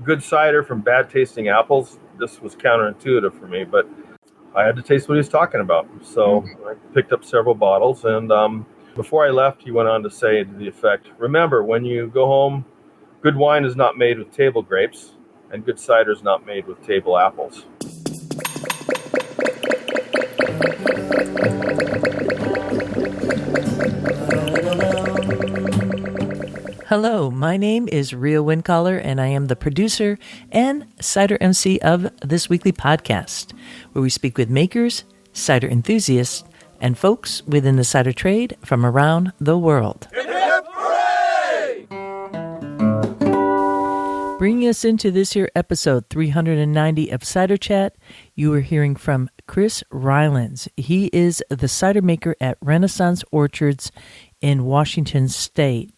Good cider from bad tasting apples. This was counterintuitive for me, but I had to taste what he was talking about. So I picked up several bottles, and before I left, he went on to say to the effect, remember, when you go home, good wine is not made with table grapes, and good cider is not made with table apples. Hello, my name is Ria Windcaller, and I am the producer and cider MC of this weekly podcast, where we speak with makers, cider enthusiasts, and folks within the cider trade from around the world. Hip, hip, hooray! Bringing us into this here episode 390 of Cider Chat, you are hearing from Chris Rylands. He is the cider maker at Renaissance Orchards in Washington State,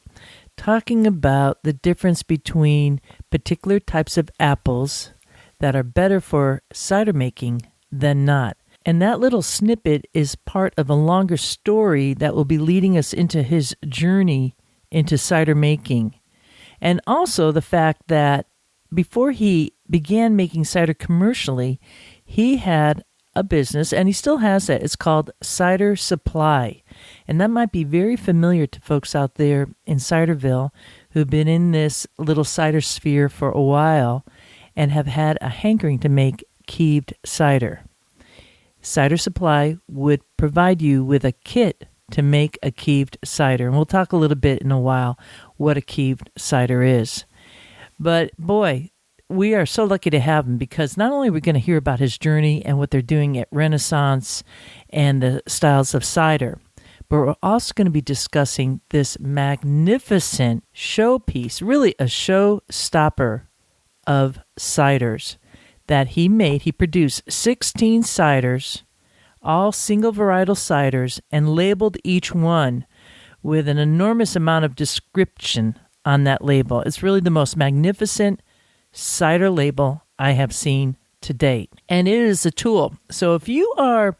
talking about the difference between particular types of apples that are better for cider making than not. And that little snippet is part of a longer story that will be leading us into his journey into cider making. And also the fact that before he began making cider commercially, he had a business, and he still has that. It's called Cider Supply. And that might be very familiar to folks out there in Ciderville who've been in this little cider sphere for a while and have had a hankering to make Keeved cider. Cider Supply would provide you with a kit to make a Keeved cider. And we'll talk a little bit in a while what a Keeved cider is. But boy, we are so lucky to have him, because not only are we going to hear about his journey and what they're doing at Renaissance and the styles of cider, but we're also going to be discussing this magnificent showpiece, really a showstopper of ciders that he made. He produced 16 ciders, all single varietal ciders, and labeled each one with an enormous amount of description on that label. It's really the most magnificent cider label I have seen to date. And it is a tool. So if you are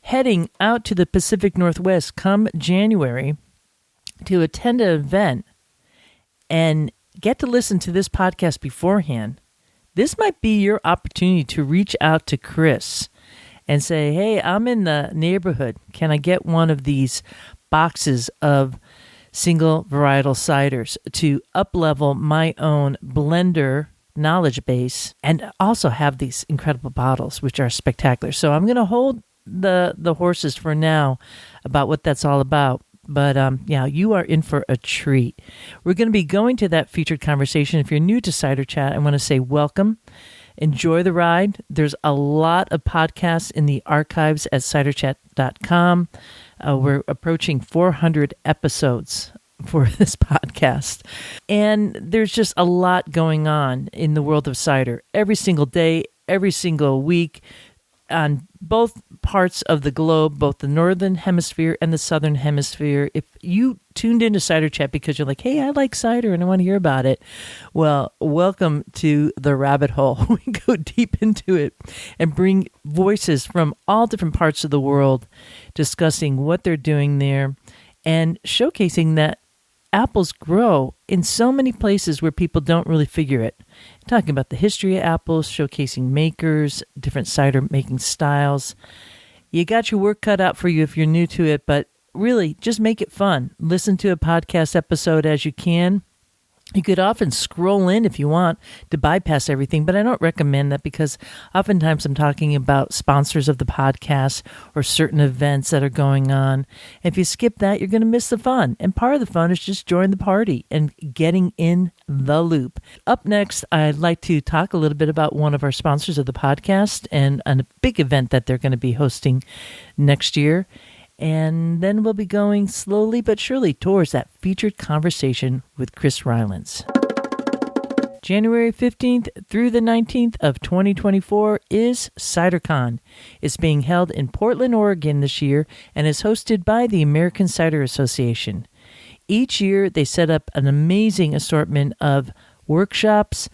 heading out to the Pacific Northwest come January to attend an event and get to listen to this podcast beforehand, this might be your opportunity to reach out to Chris and say, hey, I'm in the neighborhood. Can I get one of these boxes of single varietal ciders to up-level my own blender knowledge base and also have these incredible bottles, which are spectacular. So I'm going to hold the horses for now about what that's all about. But yeah, you are in for a treat. We're going to be going to that featured conversation. If you're new to Cider Chat, I want to say welcome. Enjoy the ride. There's a lot of podcasts in the archives at ciderchat.com. We're approaching 400 episodes for this podcast. And there's just a lot going on in the world of cider every single day, every single week, on both parts of the globe, both the northern hemisphere and the southern hemisphere. If you tuned into Cider Chat because you're like, hey, I like cider and I want to hear about it, well, welcome to the rabbit hole. We go deep into it and bring voices from all different parts of the world discussing what they're doing there and showcasing that apples grow in so many places where people don't really figure it. Talking about the history of apples, showcasing makers, different cider making styles. You got your work cut out for you if you're new to it, but really just make it fun. Listen to a podcast episode as you can. You could often scroll in if you want to bypass everything, but I don't recommend that because oftentimes I'm talking about sponsors of the podcast or certain events that are going on. If you skip that, you're going to miss the fun. And part of the fun is just join the party and getting in the loop. Up next, I'd like to talk a little bit about one of our sponsors of the podcast and a big event that they're going to be hosting next year. And then we'll be going slowly but surely towards that featured conversation with Chris Rylands. January 15th through the 19th of 2024 is CiderCon. It's being held in Portland, Oregon this year and is hosted by the American Cider Association. Each year, they set up an amazing assortment of workshops,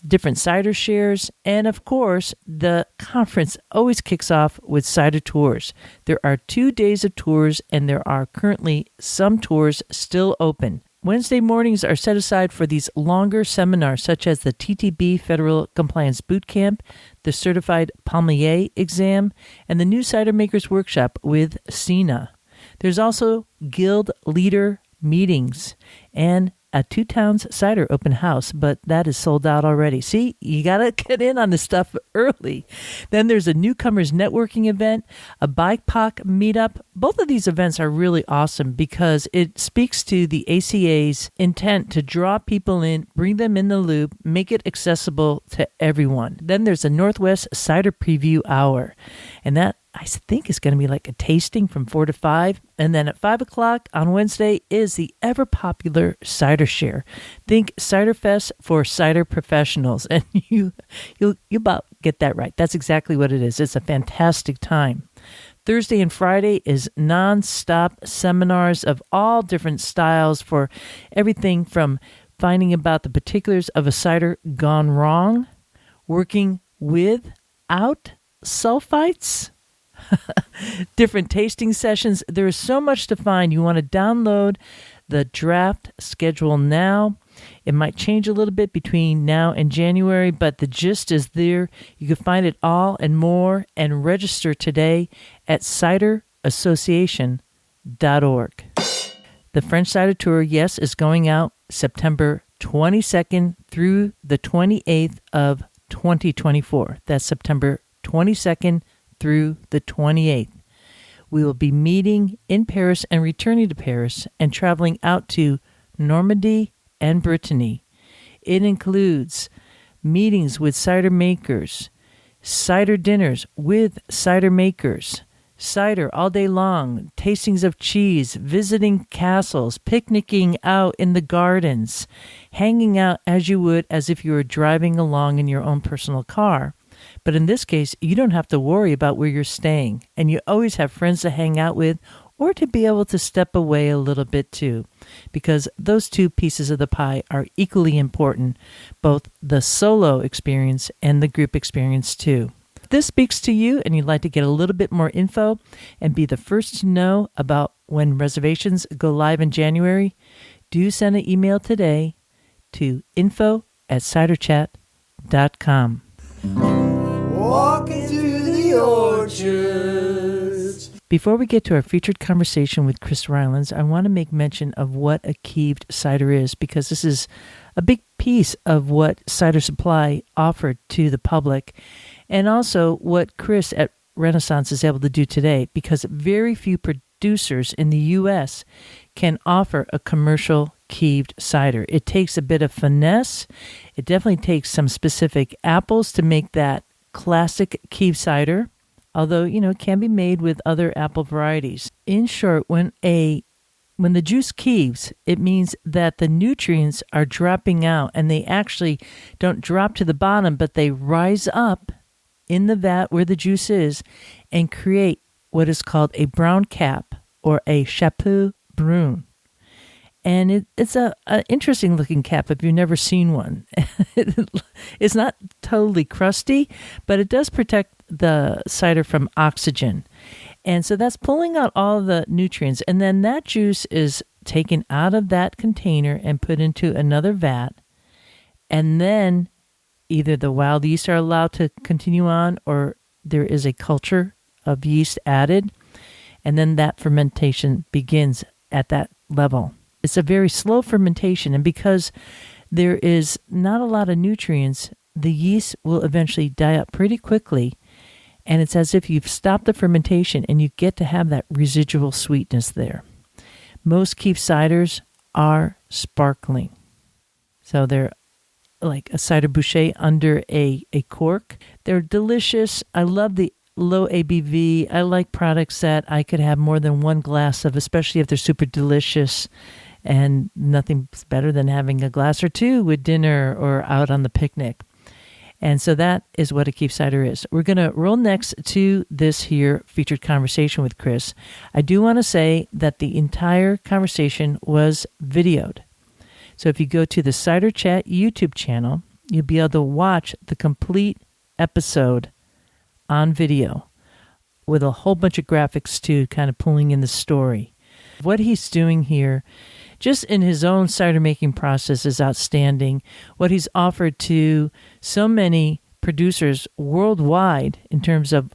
different cider shares, and of course, the conference always kicks off with cider tours. There are 2 days of tours, and there are currently some tours still open. Wednesday mornings are set aside for these longer seminars, such as the TTB Federal Compliance Boot Camp, the Certified Palmier Exam, and the New Cider Makers Workshop with Sina. There's also guild leader meetings and a Two Towns Cider open house, but that is sold out already. See, you got to get in on this stuff early. Then there's a newcomers networking event, a BIPOC meetup. Both of these events are really awesome because it speaks to the ACA's intent to draw people in, bring them in the loop, make it accessible to everyone. Then there's a Northwest Cider Preview Hour, and that I think is going to be like a tasting from 4 to 5. And then at 5 o'clock on Wednesday is the ever-popular Cider Share. Think Cider Fest for cider professionals. And you'll about get that right. That's exactly what it is. It's a fantastic time. Thursday and Friday is non-stop seminars of all different styles for everything from finding about the particulars of a cider gone wrong, working without sulfites, different tasting sessions. There is so much to find. You want to download the draft schedule now. It might change a little bit between now and January, but the gist is there. You can find it all and more and register today at ciderassociation.org. The French Cider Tour, yes, is going out September 22nd through the 28th of 2024. That's September 22nd through the 28th. We will be meeting in Paris and returning to Paris and traveling out to Normandy and Brittany. It includes meetings with cider makers, cider dinners with cider makers, cider all day long, tastings of cheese, visiting castles, picnicking out in the gardens, hanging out as you would as if you were driving along in your own personal car. But in this case, you don't have to worry about where you're staying, and you always have friends to hang out with or to be able to step away a little bit too, because those two pieces of the pie are equally important, both the solo experience and the group experience too. If this speaks to you and you'd like to get a little bit more info and be the first to know about when reservations go live in January, do send an email today to info@ciderchat.com. Walking through the orchards. Before we get to our featured conversation with Chris Rylands, I want to make mention of what a Keeved cider is, because this is a big piece of what Cider Supply offered to the public, and also what Chris at Renaissance is able to do today, because very few producers in the U.S. can offer a commercial Keeved cider. It takes a bit of finesse. It definitely takes some specific apples to make that classic Keeved cider, although, it can be made with other apple varieties. In short, when the juice keeves, it means that the nutrients are dropping out, and they actually don't drop to the bottom, but they rise up in the vat where the juice is and create what is called a brown cap or a chapeau brun. And it's an interesting looking cap if you've never seen one. It's not totally crusty, but it does protect the cider from oxygen. And so that's pulling out all the nutrients. And then that juice is taken out of that container and put into another vat. And then either the wild yeast are allowed to continue on, or there is a culture of yeast added. And then that fermentation begins at that level. It's a very slow fermentation, and because there is not a lot of nutrients, the yeast will eventually die up pretty quickly, and it's as if you've stopped the fermentation and you get to have that residual sweetness there. Most Keeved ciders are sparkling, so they're like a cider boucher under a cork. They're delicious. I love the low ABV. I like products that I could have more than one glass of, especially if they're super delicious. And nothing's better than having a glass or two with dinner or out on the picnic. And so that is what a Keeved cider is. We're going to roll next to this here featured conversation with Chris. I do want to say that the entire conversation was videoed. So if you go to the Cider Chat YouTube channel, you'll be able to watch the complete episode on video with a whole bunch of graphics too, kind of pulling in the story. What he's doing here just in his own cider making process is outstanding. What he's offered to so many producers worldwide in terms of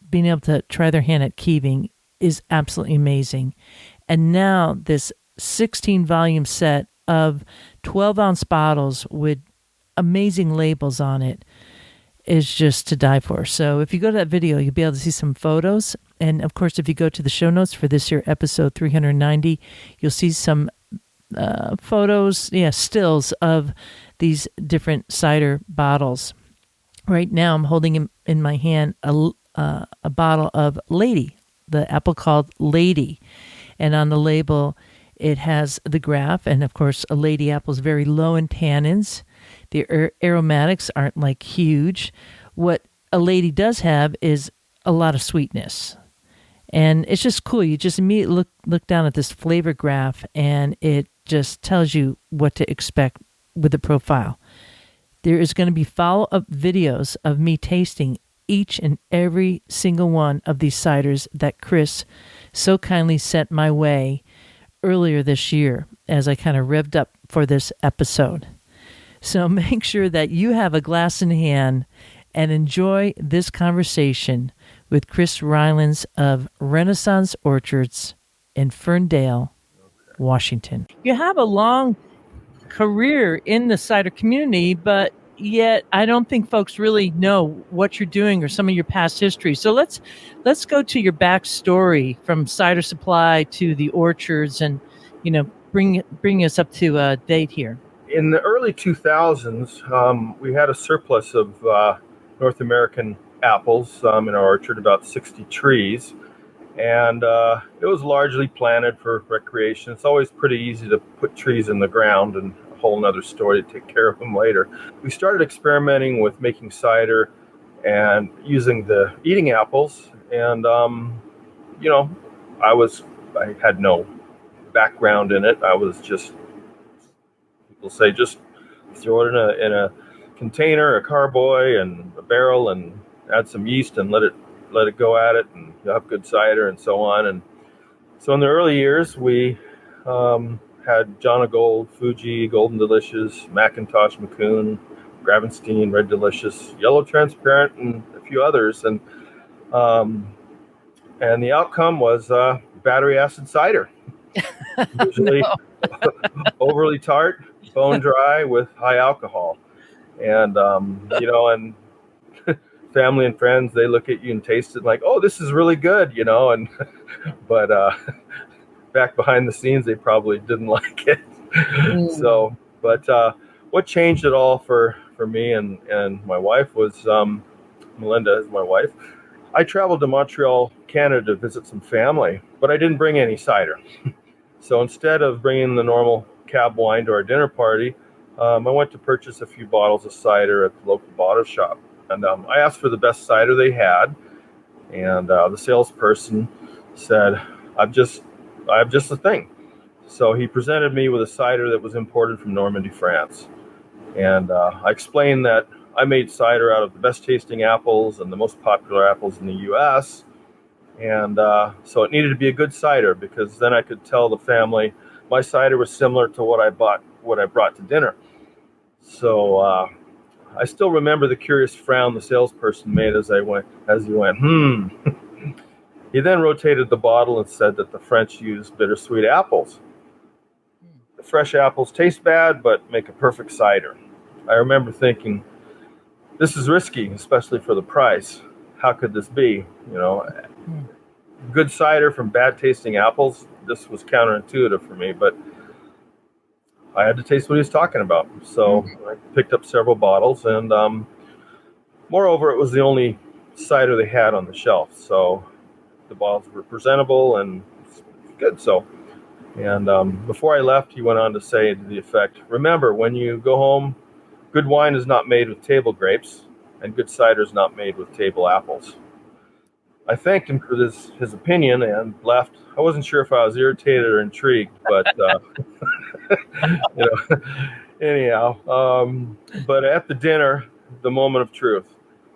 being able to try their hand at keeving is absolutely amazing. And now this 16-volume set of 12-ounce bottles with amazing labels on it is just to die for. So if you go to that video, you'll be able to see some photos. And of course, if you go to the show notes for this year, episode 390, you'll see some photos, stills of these different cider bottles. Right now, I'm holding in my hand a bottle of Lady, the apple called Lady. And on the label, it has the graph. And of course, a Lady apple is very low in tannins. The aromatics aren't like huge. What a Lady does have is a lot of sweetness. And it's just cool. You just immediately look down at this flavor graph, and it just tells you what to expect with the profile. There is going to be follow-up videos of me tasting each and every single one of these ciders that Chris so kindly sent my way earlier this year as I kind of revved up for this episode. So make sure that you have a glass in hand and enjoy this conversation with Chris Rylands of Renaissance Orchards in Ferndale, Washington. You have a long career in the cider community, but yet I don't think folks really know what you're doing or some of your past history. So let's go to your backstory from Cider Supply to the orchards, and bring us up to date here. In the early 2000s, we had a surplus of North American apples in our orchard, about 60 trees, and it was largely planted for recreation. It's always pretty easy to put trees in the ground, and a whole nother story to take care of them later. We started experimenting with making cider and using the eating apples, and I had no background in it. I was just, people say, just throw it in a container, a carboy, and a barrel, and add some yeast and let it go at it, and you'll have good cider, and so on. And so in the early years, we had John of Gold, Fuji, Golden Delicious, Macintosh, McCoon, Gravenstein, Red Delicious, Yellow Transparent, and a few others. And the outcome was battery acid cider, usually overly tart, bone dry, with high alcohol. And and family and friends, they look at you and taste it like, oh, this is really good, and but back behind the scenes, they probably didn't like it. So, but what changed it all for me and my wife was Melinda is my wife. I traveled to Montreal, Canada to visit some family, but I didn't bring any cider. So instead of bringing the normal cab wine to our dinner party, I went to purchase a few bottles of cider at the local bottle shop. And I asked for the best cider they had, and the salesperson said, I have just the thing. So he presented me with a cider that was imported from Normandy, France. And I explained that I made cider out of the best tasting apples and the most popular apples in the U.S. And so it needed to be a good cider, because then I could tell the family my cider was similar to what I brought to dinner. So I still remember the curious frown the salesperson made as he went, He then rotated the bottle and said that the French use bittersweet apples. The fresh apples taste bad, but make a perfect cider. I remember thinking, this is risky, especially for the price. How could this be? Good cider from bad tasting apples. This was counterintuitive for me, but I had to taste what he was talking about. So I picked up several bottles, and moreover, it was the only cider they had on the shelf. So the bottles were presentable and good. So, and before I left, he went on to say to the effect, remember, when you go home, good wine is not made with table grapes, and good cider is not made with table apples. I thanked him for his opinion and left. I wasn't sure if I was irritated or intrigued, but anyhow. But at the dinner, the moment of truth,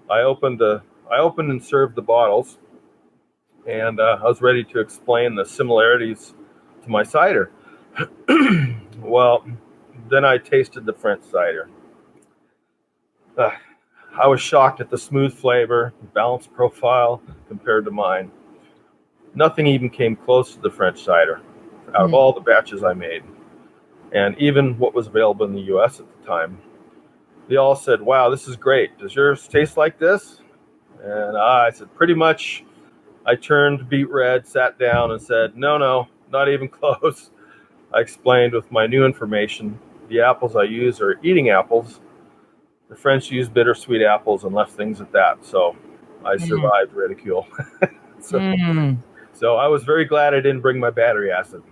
I opened and served the bottles, and I was ready to explain the similarities to my cider. Well, then I tasted the French cider. Uh, I was shocked at the smooth flavor, balanced profile compared to mine. Nothing even came close to the French cider out of all the batches I made, and even what was available in the US at the time. They all said, "Wow, this is great. Does yours taste like this?" And I said, "Pretty much." I turned beet red, sat down, and said, "No, not even close." I explained with my new information, the apples I use are eating apples. The French use bittersweet apples and left things at that. So I survived ridicule. So I was very glad I didn't bring my battery acid.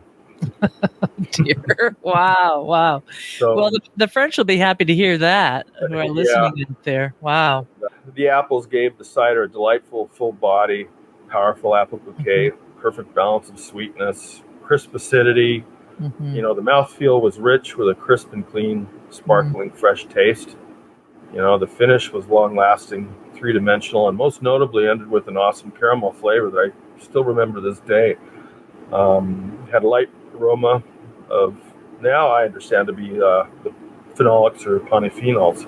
Dear. Wow. So, well, the French will be happy to hear that, who are listening in there. Wow. The apples gave the cider a delightful, full body, powerful apple bouquet, perfect balance of sweetness, crisp acidity. The mouthfeel was rich with a crisp and clean, sparkling, fresh taste. The finish was long-lasting, three-dimensional, and most notably ended with an awesome caramel flavor that I still remember this day. Had a light aroma of, now I understand to be the phenolics or polyphenols.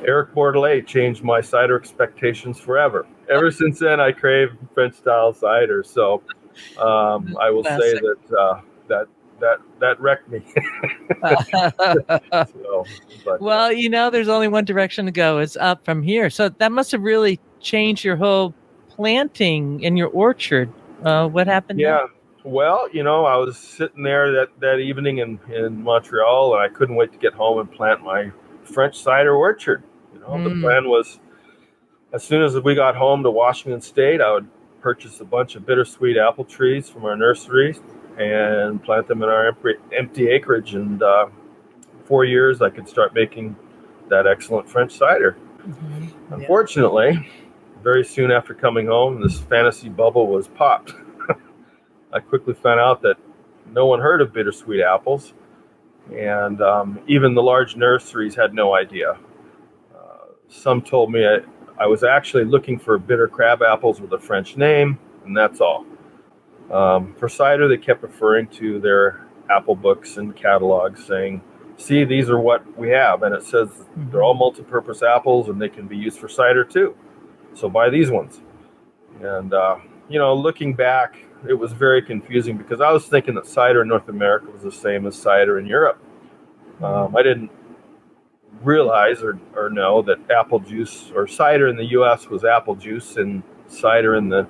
Eric Bordelais changed my cider expectations forever. Ever since then, I crave French-style cider. So I will say that wrecked me. Well, there's only one direction to go. It's up from here. So that must have really changed your whole planting in your orchard. What happened? Yeah. Well, I was sitting there that evening in Montreal, and I couldn't wait to get home and plant my French cider orchard. The plan was, as soon as we got home to Washington State, I would purchase a bunch of bittersweet apple trees from our nursery and plant them in our empty acreage. And 4 years, I could start making that excellent French cider. Unfortunately, very soon after coming home, this fantasy bubble was popped. I quickly found out that no one heard of bittersweet apples, and even the large nurseries had no idea. Some told me I was actually looking for bitter crab apples with a French name, and that's all. For cider, they kept referring to their apple books and catalogs, saying, "See, these are what we have," and it says they're all multi-purpose apples, and they can be used for cider too. So buy these ones. And looking back, it was very confusing because I was thinking that cider in North America was the same as cider in Europe. I didn't realize or know that apple juice or cider in the U.S. was apple juice, and cider in the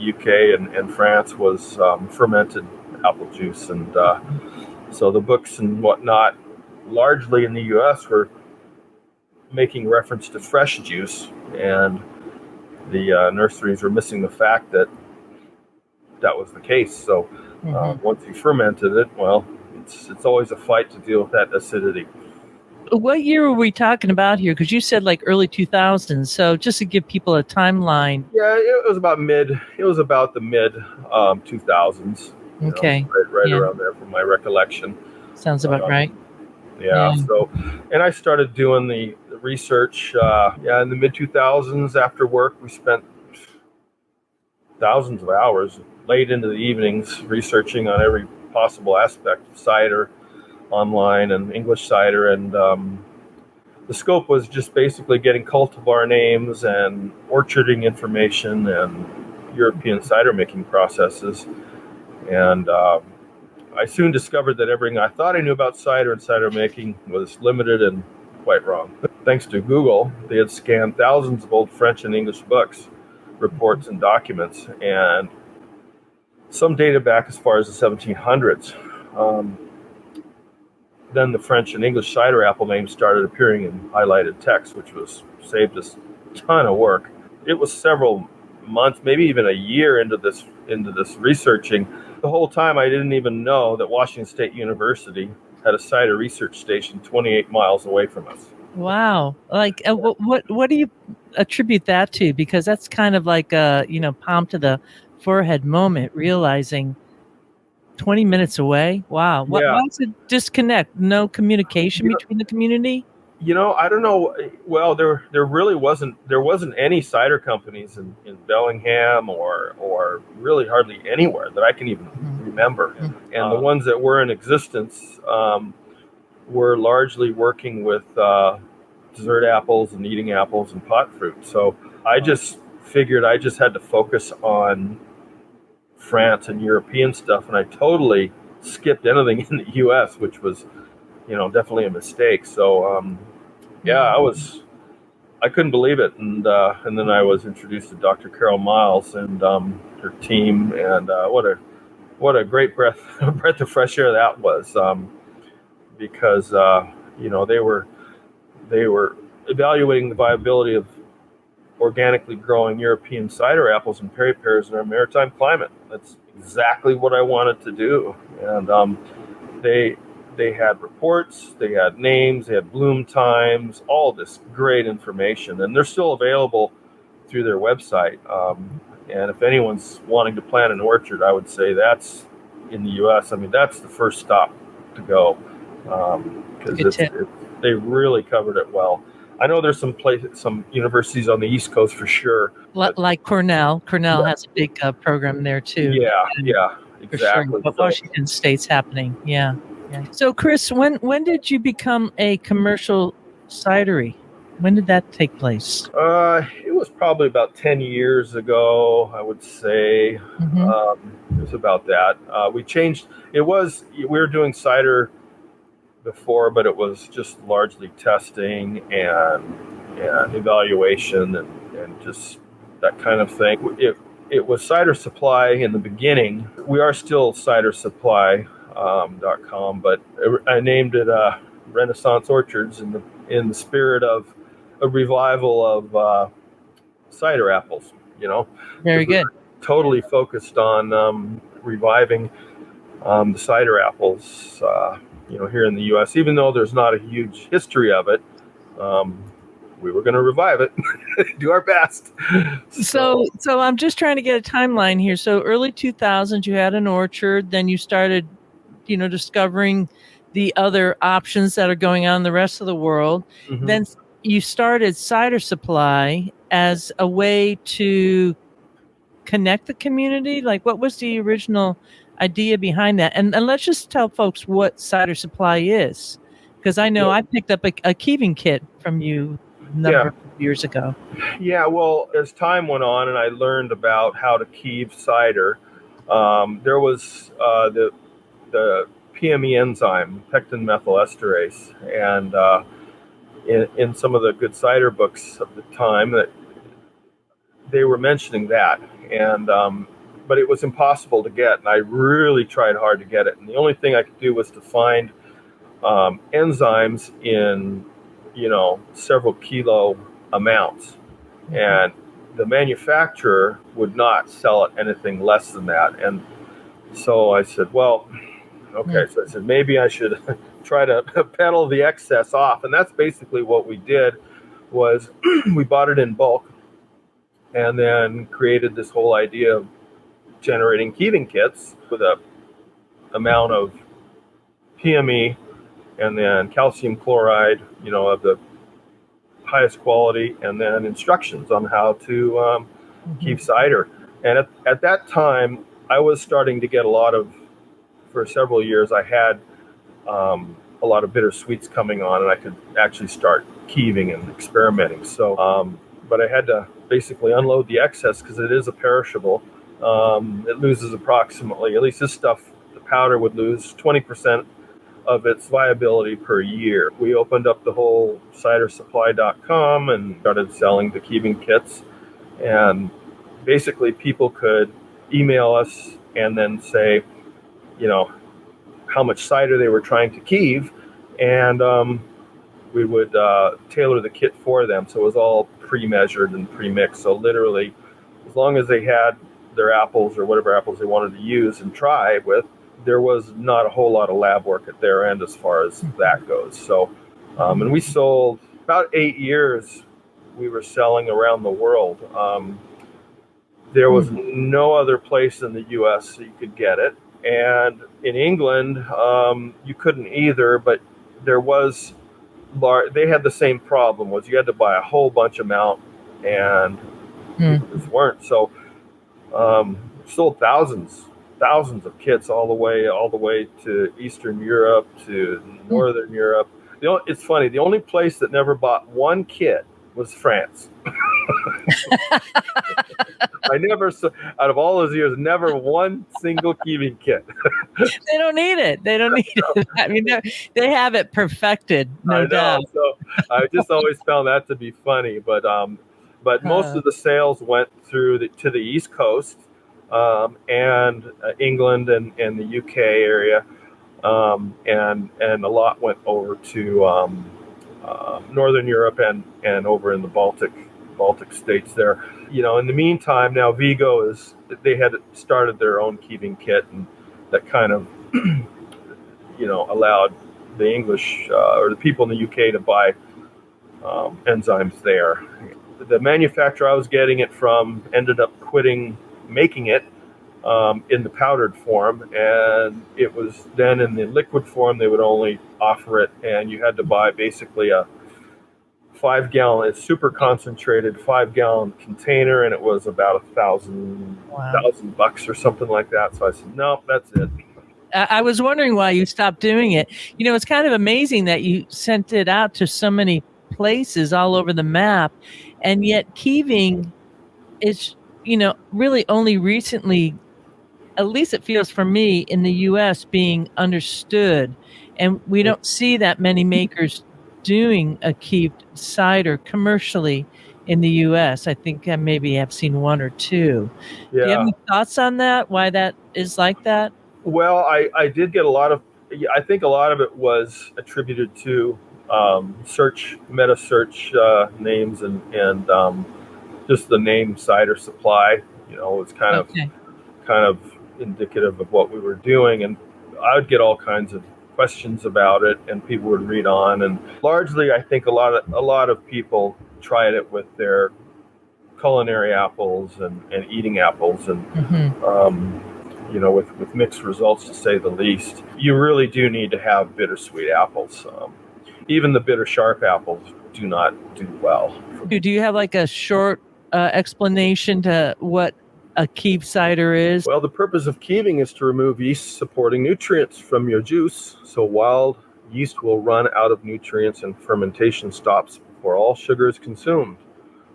UK and France was fermented apple juice. And so the books and whatnot, largely in the U.S., were making reference to fresh juice, and the nurseries were missing the fact that was the case. So once you fermented it, well, it's always a fight to deal with that acidity. What year were we talking about here? Because you said like early 2000s. So just to give people a timeline. Yeah, it was about the mid 2000s. Okay. Right around there from my recollection. Sounds about right. Yeah. So, and I started doing the research, in the mid 2000s. After work, we spent thousands of hours late into the evenings researching on every possible aspect of cider online and English cider. And the scope was just basically getting cultivar names and orcharding information and European cider making processes. And I soon discovered that everything I thought I knew about cider and cider making was limited and quite wrong. Thanks to Google, they had scanned thousands of old French and English books, reports, and documents, and some data back as far as the 1700s. Then the French and English cider apple names started appearing in highlighted text, which saved us a ton of work. It was several months, maybe even a year into this researching. The whole time I didn't even know that Washington State University had a cider research station 28 miles away from us. Wow. Like what do you attribute that to? Because that's kind of like a, palm to the forehead moment, realizing 20 minutes away. Wow. Why is it disconnect? No communication between the community? I don't know. Well, there really wasn't any cider companies in Bellingham or really hardly anywhere that I can even remember. And the ones that were in existence were largely working with dessert apples and eating apples and pot fruit. So I just figured I just had to focus on France and European stuff, and I totally skipped anything in the U.S., which was, definitely a mistake. So, yeah, I couldn't believe it, and then I was introduced to Dr. Carol Miles and her team, and what a great breath of fresh air that was, because they were evaluating the viability of organically growing European cider apples and pears in our maritime climate. That's exactly what I wanted to do. And they had reports, they had names, they had bloom times, all this great information. And they're still available through their website. And if anyone's wanting to plant an orchard, I would say that's in the U.S. I mean, that's the first stop to go, because they really covered it well. I know there's some universities on the East Coast for sure. Like Cornell. Cornell has a big program there too. Yeah, exactly. For sure. But Washington State's happening. Yeah. So, Chris, when did you become a commercial cidery? When did that take place? It was probably about 10 years ago, I would say. It was about that. We changed. We were doing cider before, but it was just largely testing and evaluation and just that kind of thing. It was Cider Supply in the beginning. We are still cidersupply.com, but I named it Renaissance Orchards in the spirit of a revival of cider apples. Very good. Totally focused on reviving the cider apples. Here in the U.S., even though there's not a huge history of it, we were going to revive it, do our best. So I'm just trying to get a timeline here. So early 2000s, you had an orchard, then you started, discovering the other options that are going on in the rest of the world. Mm-hmm. Then you started Cider Supply as a way to connect the community. Like, what was the original idea behind that? And let's just tell folks what Cider Supply is, because I know I picked up a Keeved kit from you a number of years ago. Yeah, well, as time went on and I learned about how to Keeved cider, there was the PME enzyme, pectin methylesterase, and in some of the good cider books of the time that they were mentioning that, and but it was impossible to get, and I really tried hard to get it. And the only thing I could do was to find enzymes in, several kilo amounts. And the manufacturer would not sell it anything less than that. And so I said, well, okay. So I said, maybe I should try to peddle the excess off. And that's basically what we did, was we bought it in bulk and then created this whole idea of generating Keeved kits with a amount of PME and then calcium chloride, of the highest quality, and then instructions on how to keep cider. And at that time, I was starting to get for several years, I had a lot of bittersweets coming on, and I could actually start keeving and experimenting. So, but I had to basically unload the excess because it is a perishable. It loses approximately, at least this stuff, the powder would lose 20% of its viability per year. We opened up the whole cidersupply.com and started selling the Keeved kits. And basically people could email us and then say, how much cider they were trying to Keeved, and we would tailor the kit for them. So it was all pre-measured and pre-mixed. So literally, as long as they had their apples or whatever apples they wanted to use and try with, there was not a whole lot of lab work at their end as far as that goes. So, and we sold about 8 years. We were selling around the world. There was no other place in the U.S. that you could get it. And in England, you couldn't either, but there was they had the same problem. Was you had to buy a whole bunch amount, and people just weren't. So sold thousands of kits all the way to Eastern Europe, to Northern Europe. It's funny. The only place that never bought one kit was France. I never, out of all those years, never one single Keeved kit. They don't need it. They don't need it. I mean, they have it perfected, no doubt. So I just always found that to be funny. But most of the sales went through to the East Coast, and England and the UK area, and a lot went over to Northern Europe and over in the Baltic states there. In the meantime, now Vigo they had started their own Keeved kit, and that kind of allowed the English or the people in the UK to buy enzymes there. The manufacturer I was getting it from ended up quitting making it in the powdered form, and it was then in the liquid form. They would only offer it, and you had to buy basically a 5-gallon, it's super concentrated 5-gallon container, and it was about $1,000 or something like that. So I said, no, that's it. I was wondering why you stopped doing it. It's kind of amazing that you sent it out to so many places all over the map, and yet Keeving is, really only recently, at least it feels for me, in the U.S. being understood, and we don't see that many makers doing a Keeved cider commercially in the U.S. I think I maybe have seen one or two. Yeah. Do you have any thoughts on that? Why that is like that? Well, I did get I think a lot of it was attributed to meta search names and just the name Cider Supply. It's kind of indicative of what we were doing, and I would get all kinds of questions about it, and people would read on, and largely I think a lot of people tried it with their culinary apples and eating apples, and with mixed results, to say the least. You really do need to have bittersweet apples. Even the bitter sharp apples do not do well. Do you have like a short explanation to what a Keeved cider is? Well, the purpose of keeving is to remove yeast-supporting nutrients from your juice, so wild yeast will run out of nutrients and fermentation stops before all sugar is consumed.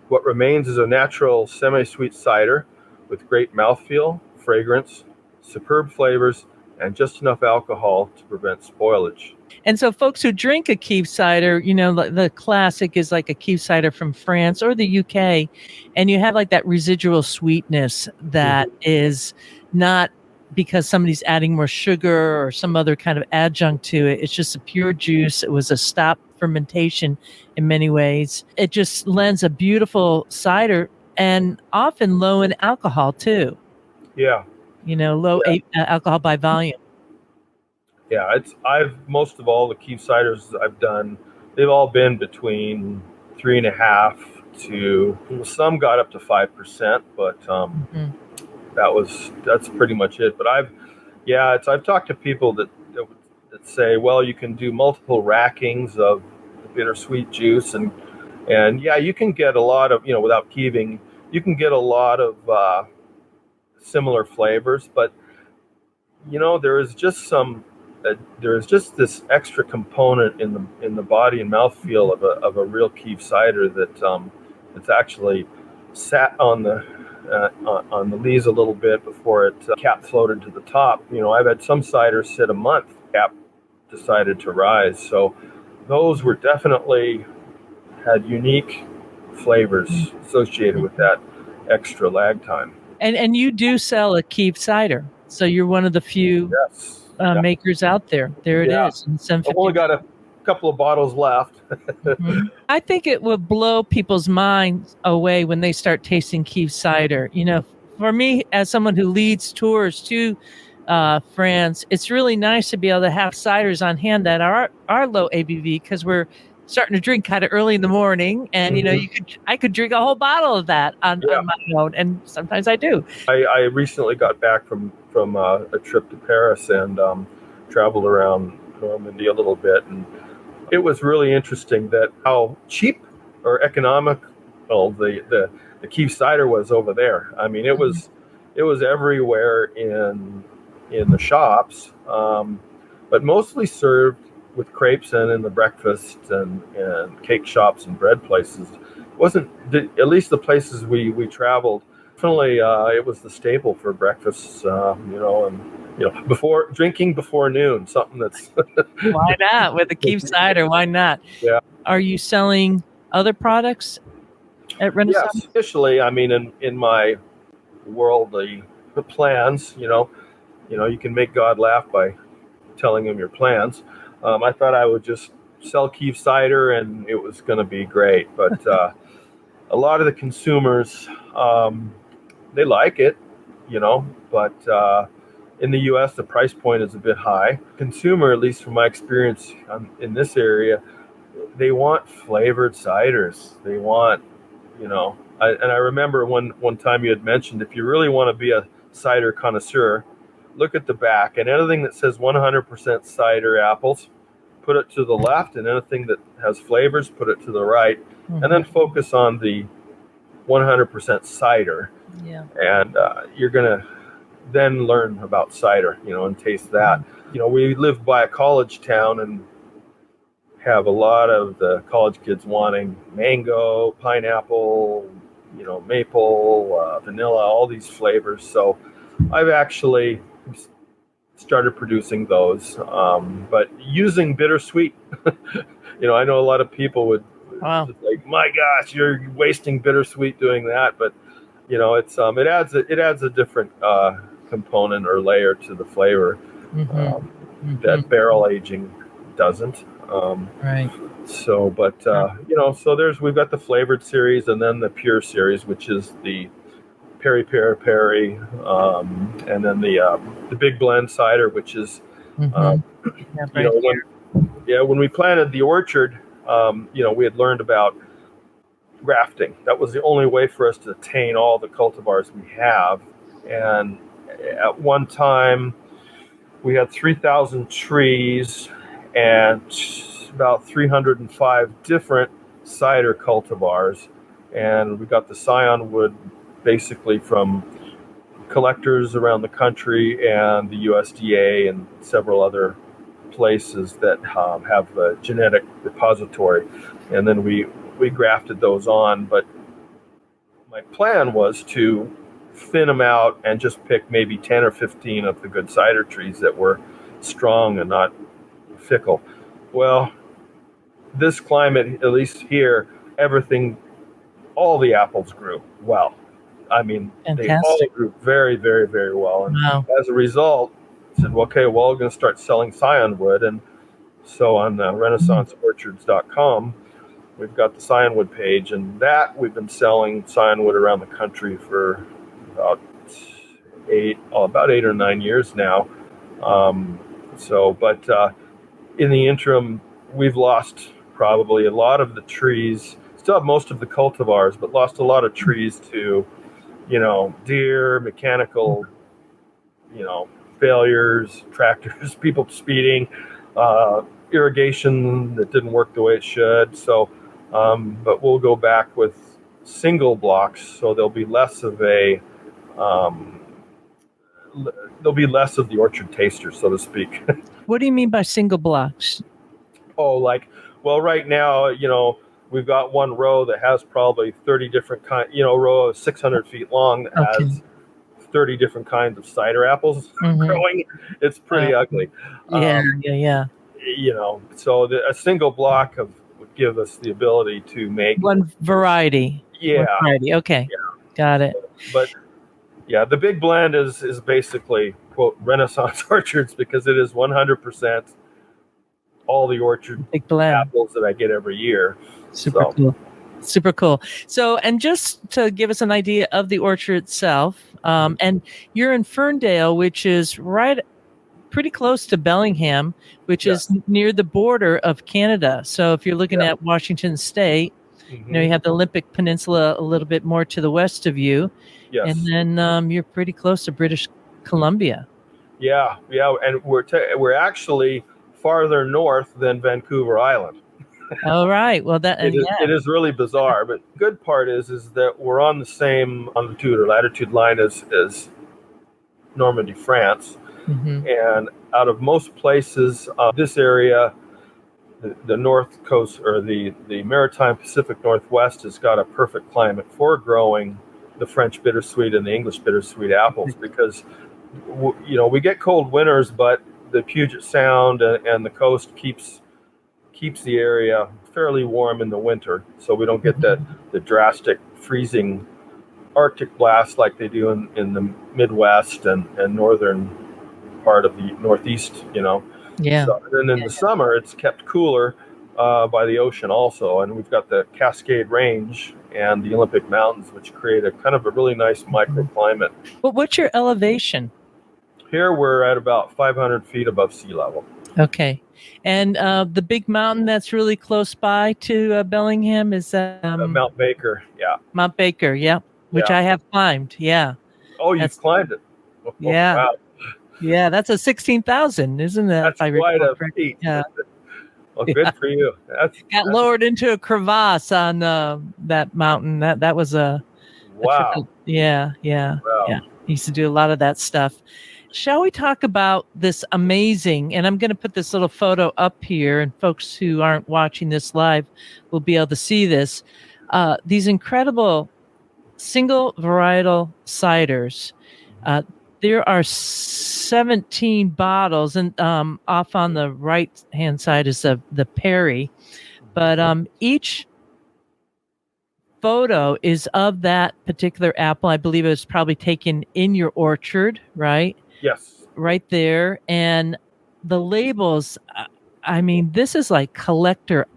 What remains is a natural semi-sweet cider with great mouthfeel, fragrance, superb flavors, and just enough alcohol to prevent spoilage. And so folks who drink a Keeved cider, the classic is like a Keeved cider from France or the UK, and you have like that residual sweetness that is not because somebody's adding more sugar or some other kind of adjunct to it. It's just a pure juice. It was a stop fermentation in many ways. It just lends a beautiful cider, and often low in alcohol too. Yeah. Low alcohol by volume. Yeah, most of all the Keeved ciders I've done, they've all been between 3.5 to, some got up to 5%, but that's pretty much it. But I've talked to people that say, well, you can do multiple rackings of bittersweet juice, and yeah, you can get a lot of, without keeving, you can get a lot of similar flavors, but there is just this extra component in the body and mouthfeel of a real Keeved cider that it's actually sat on the lees a little bit before it cap floated to the top. I've had some ciders sit a month, cap decided to rise. So those were definitely had unique flavors associated with that extra lag time. And you do sell a Keeved cider, so you're one of the few makers out there. There it is. I've only got a couple of bottles left. I think it will blow people's minds away when they start tasting Keeved cider. For me, as someone who leads tours to France, it's really nice to be able to have ciders on hand that are low ABV, because we're starting to drink kind of early in the morning, and I could drink a whole bottle of that on my own, and sometimes I do. I recently got back from a trip to Paris and traveled around Normandy a little bit, and it was really interesting that how cheap or economical the Keeved cider was over there. I mean, it was everywhere in the shops, but mostly served with crepes and in the breakfast and cake shops and bread places. It wasn't, at least the places we traveled. Definitely, it was the staple for breakfast, before drinking before noon, something that's Why not? With the Keeved cider, why not? Yeah. Are you selling other products at Renaissance? Yes, initially, I mean, in my worldly plans, you can make God laugh by telling him your plans. I thought I would just sell Keeved cider and it was going to be great, but a lot of the consumers, they like it, but in the U.S. the price point is a bit high. Consumer, at least from my experience in this area, they want flavored ciders. They want, and I remember one time you had mentioned, if you really want to be a cider connoisseur, look at the back, and anything that says 100% cider apples, put it to the left, and anything that has flavors, put it to the right, and then focus on the 100% cider. Yeah. And you're going to then learn about cider, and taste that. We live by a college town and have a lot of the college kids wanting mango, pineapple, maple, vanilla, all these flavors. So I've actually started producing those, but using bittersweet. I know a lot of people would like, my gosh, you're wasting bittersweet doing that, but it adds a different component or layer to the flavor that barrel aging doesn't. Right. So, but we've got the flavored series and then the pure series, which is the Perry, and then the big blend cider, which is when we planted the orchard, we had learned about grafting. That was the only way for us to attain all the cultivars we have. And at one time, we had 3,000 trees and about 305 different cider cultivars. And we got the scion wood basically from collectors around the country and the USDA and several other places that have a genetic repository. And then we grafted those on. But my plan was to thin them out and just pick maybe 10 or 15 of the good cider trees that were strong and not fickle. Well, this climate, at least here, all the apples grew well. I mean, Fantastic. They all grew very, very, very well. And as a result, I said, okay, well, we're going to start selling scion wood. And so on RenaissanceOrchards.com, we've got the scion wood page, and that we've been selling scion wood around the country for about 8 or 9 years now. But in the interim, we've lost probably a lot of the trees. Still have most of the cultivars, but lost a lot of trees to, deer, mechanical, failures, tractors, people speeding, irrigation that didn't work the way it should. So, but we'll go back with single blocks, so there'll be less of the orchard taster, so to speak. What do you mean by single blocks? Right now, we've got one row that has probably 30 different kinds, row of 600 feet long that has 30 different kinds of cider apples growing. It's pretty ugly. Yeah. So a single block would give us the ability to make one variety. Yeah. One variety. Okay. Yeah. Got it. But yeah, the big blend is basically, quote, Renaissance Orchards, because it is 100% all the orchard apples that I get every year. Super cool. So, and just to give us an idea of the orchard itself, and you're in Ferndale, which is pretty close to Bellingham, which is near the border of Canada. So if you're looking at Washington State, you have the Olympic Peninsula a little bit more to the west of you. Yes. And then you're pretty close to British Columbia. Yeah. And we're actually farther north than Vancouver Island. All right. Well, that It is really bizarre, but good part is that we're on the same longitude or latitude line as Normandy, France, hmm and out of most places, this area, the north coast or the maritime Pacific Northwest has got a perfect climate for growing the French bittersweet and the English bittersweet apples because we get cold winters, but the Puget Sound and the coast keeps the area fairly warm in the winter, so we don't get the drastic freezing Arctic blasts like they do in the Midwest and northern part of the Northeast. Yeah. So then in the summer, it's kept cooler by the ocean also, and we've got the Cascade Range and the Olympic Mountains, which create a kind of a really nice microclimate. But what's your elevation? Here we're at about 500 feet above sea level. Okay. And the big mountain that's really close by to Bellingham is Mount Baker, yeah. Mount Baker, yeah, which Yeah. I have climbed. Yeah. Oh, you've climbed it. Oh, Yeah. wow. Yeah, that's a 16,000, isn't that? That's quite a feat. Yeah. Well, good for you. Got lowered into a crevasse on that mountain. That was a wow. trip. Yeah. Wow. Used to do a lot of that stuff. Shall we talk about this amazing, and I'm going to put this little photo up here, and folks who aren't watching this live will be able to see this. These incredible single varietal ciders. There are 17 bottles, and off on the right-hand side is the Perry. But each photo is of that particular apple. I believe it was probably taken in your orchard, right? Yes. Right there. And the labels, I mean, this is like collector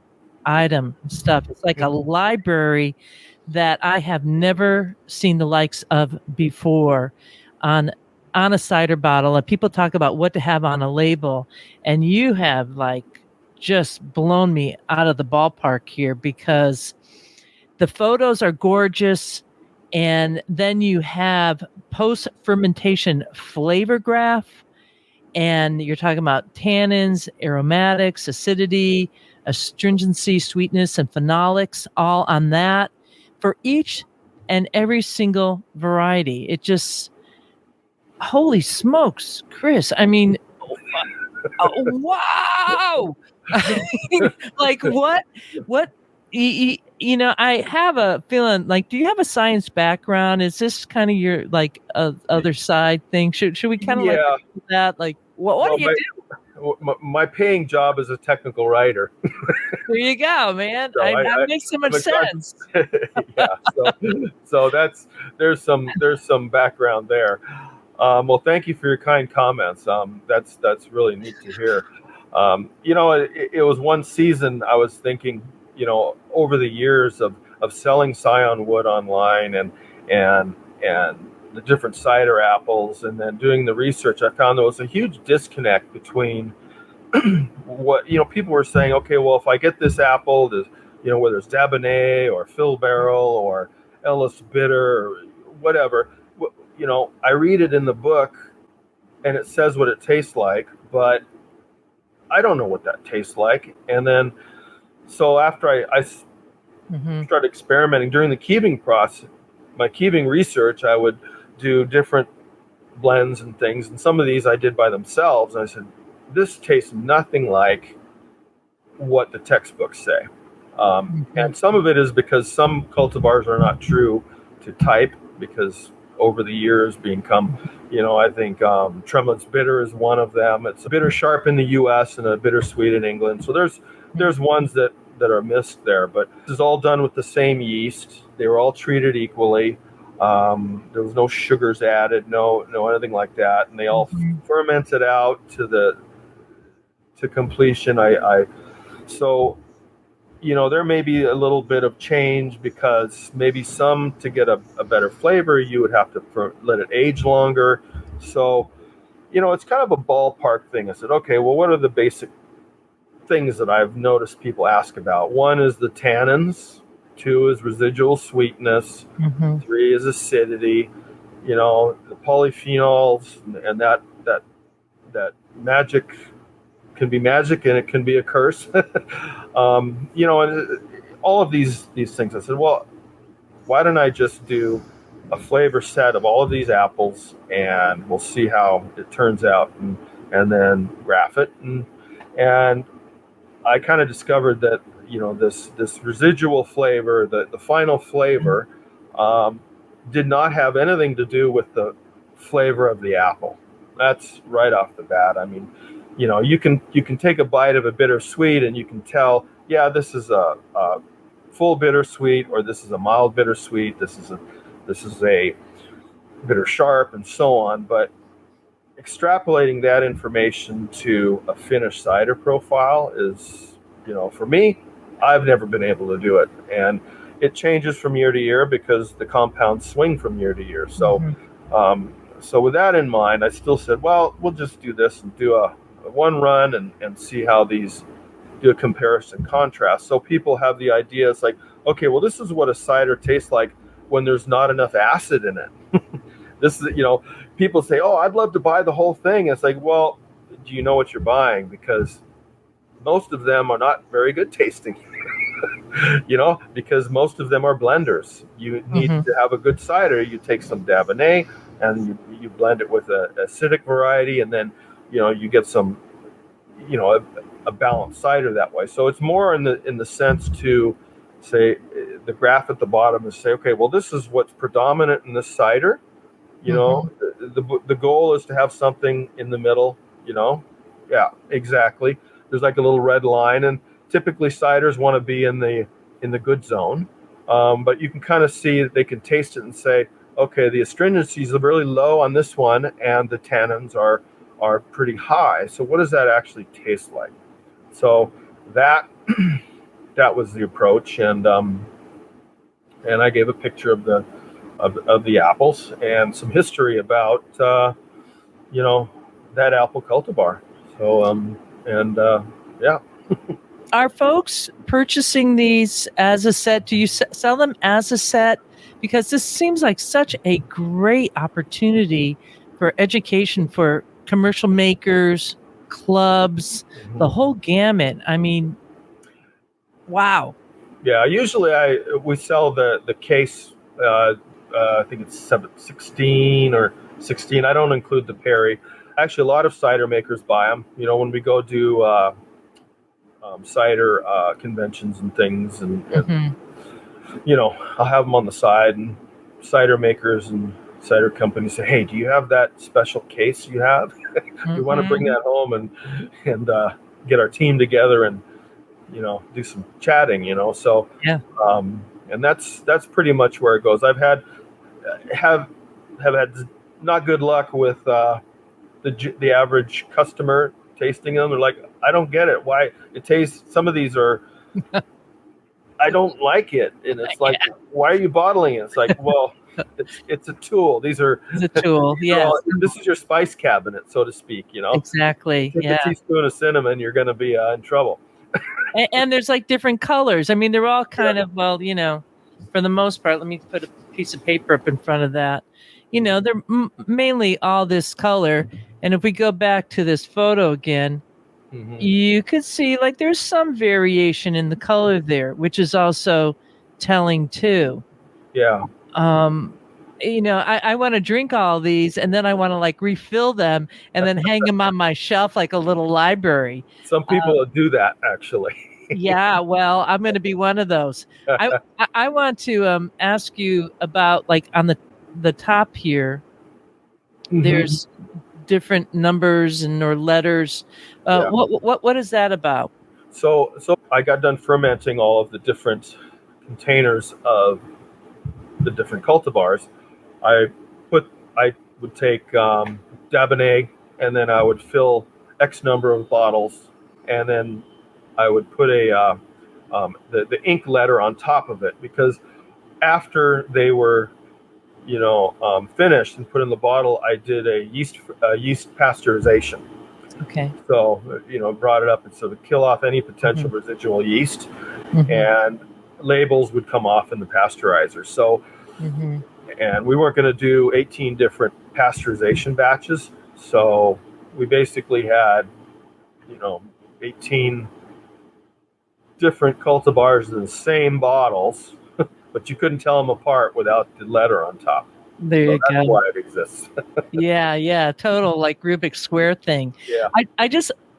item stuff. It's like a library that I have never seen the likes of before on a cider bottle. And people talk about what to have on a label, and you have like just blown me out of the ballpark here because the photos are gorgeous. And then you have post-fermentation flavor graph, and you're talking about tannins, aromatics, acidity, astringency, sweetness, and phenolics, all on that for each and every single variety. It just, holy smokes, Chris. I mean, wow. Like what, I have a feeling like, do you have a science background? Is this kind of your like other side thing? Should we kind of like do that? Like, what do you do? My paying job is a technical writer. There you go, man. So that makes so much sense. Yeah. So there's some background there. Well, thank you for your kind comments. That's really neat to hear. It was one season I was thinking, over the years of selling scion wood online and the different cider apples, and then doing the research, I found there was a huge disconnect between what people were saying. Okay, well, if I get this apple, whether it's Dabonet or Fill Barrel or Ellis Bitter or whatever, I read it in the book and it says what it tastes like, but I don't know what that tastes like. And then, so after I started experimenting during the keeving process, my keeving research, I would do different blends and things. And some of these I did by themselves. And I said, this tastes nothing like what the textbooks say. And some of it is because some cultivars are not true to type, because over the years become, I think Tremlett's Bitter is one of them. It's a bitter sharp in the U.S. and a bittersweet in England. So there's ones that are missed there, but this is all done with the same yeast. They were all treated equally. There was no sugars added, no anything like that, and they all fermented out to completion. So there may be a little bit of change, because maybe some, to get a better flavor, you would have to let it age longer. So, it's kind of a ballpark thing. I said, okay, well, what are the basic things that I've noticed people ask about? One is the tannins, 2 is residual sweetness, 3 is acidity, the polyphenols, and that magic can be magic and it can be a curse. And all of these things. I said, well, why don't I just do a flavor set of all of these apples, and we'll see how it turns out, and then graph it. And I kind of discovered that this residual flavor, the final flavor, did not have anything to do with the flavor of the apple. That's right off the bat. I mean, you can take a bite of a bittersweet and you can tell, yeah, this is a full bittersweet, or this is a mild bittersweet. This is a bitter sharp, and so on. But extrapolating that information to a finished cider profile is, for me, I've never been able to do it, and it changes from year to year because the compounds swing from year to year. So, so with that in mind, I still said, well, we'll just do this and do a one run and see how these do a comparison contrast. So people have the idea, it's like, okay, well, this is what a cider tastes like when there's not enough acid in it. This is, people say, oh, I'd love to buy the whole thing. It's like, well, do you know what you're buying? Because most of them are not very good tasting, because most of them are blenders. You need to have a good cider. You take some Dabinet and you blend it with a acidic variety, and then, you get some, a balanced cider that way. So it's more in the sense to say, the graph at the bottom is say, okay, well, this is what's predominant in this cider. The goal is to have something in the middle. Yeah, exactly. There's like a little red line, and typically ciders want to be in the good zone, but you can kind of see that they can taste it and say, okay, the astringencies are really low on this one, and the tannins are pretty high. So what does that actually taste like? So that was the approach, and I gave a picture of the apples and some history about that apple cultivar. So yeah. Are folks purchasing these as a set? Do you sell them as a set? Because this seems like such a great opportunity for education for commercial makers, clubs, the whole gamut. I mean, wow. Yeah, usually we sell the case. I think it's 16 or 16. I don't include the Perry. Actually, a lot of cider makers buy them. When we go do cider conventions and things, and I'll have them on the side, and cider makers and cider companies say, hey, do you have that special case you have? We want to bring that home and get our team together and do some chatting. So yeah. And that's pretty much where it goes. I've had not good luck with the average customer tasting them. They're like, I don't get it. Why it tastes? Some of these are, I don't like it, and it's like, why are you bottling it? It's like, well, it's a tool. It's a tool. Yeah. This is your spice cabinet, so to speak. Exactly. Take a teaspoon of cinnamon, you're going to be in trouble. And there's like different colors. I mean, they're all kind of, for the most part, let me put a piece of paper up in front of that. They're mainly all this color. And if we go back to this photo again, you could see like there's some variation in the color there, which is also telling too. Yeah. I want to drink all these, and then I want to like refill them and then hang them on my shelf like a little library. Some people do that, actually. Yeah, well, I'm going to be one of those. I want to ask you about, like, on the top here, there's different numbers or letters. What is that about? So I got done fermenting all of the different containers of the different cultivars. I would take Dabinet, and then I would fill X number of bottles, and then I would put the ink letter on top of it, because after they were finished and put in the bottle, I did a yeast pasteurization. Okay. So brought it up, and so to kill off any potential residual yeast, and labels would come off in the pasteurizer. So, and we weren't going to do 18 different pasteurization batches, so we basically had 18 different cultivars in the same bottles, but you couldn't tell them apart without the letter on top. There So you that's go. why it exists. Yeah, total like Rubik's Square thing. Yeah.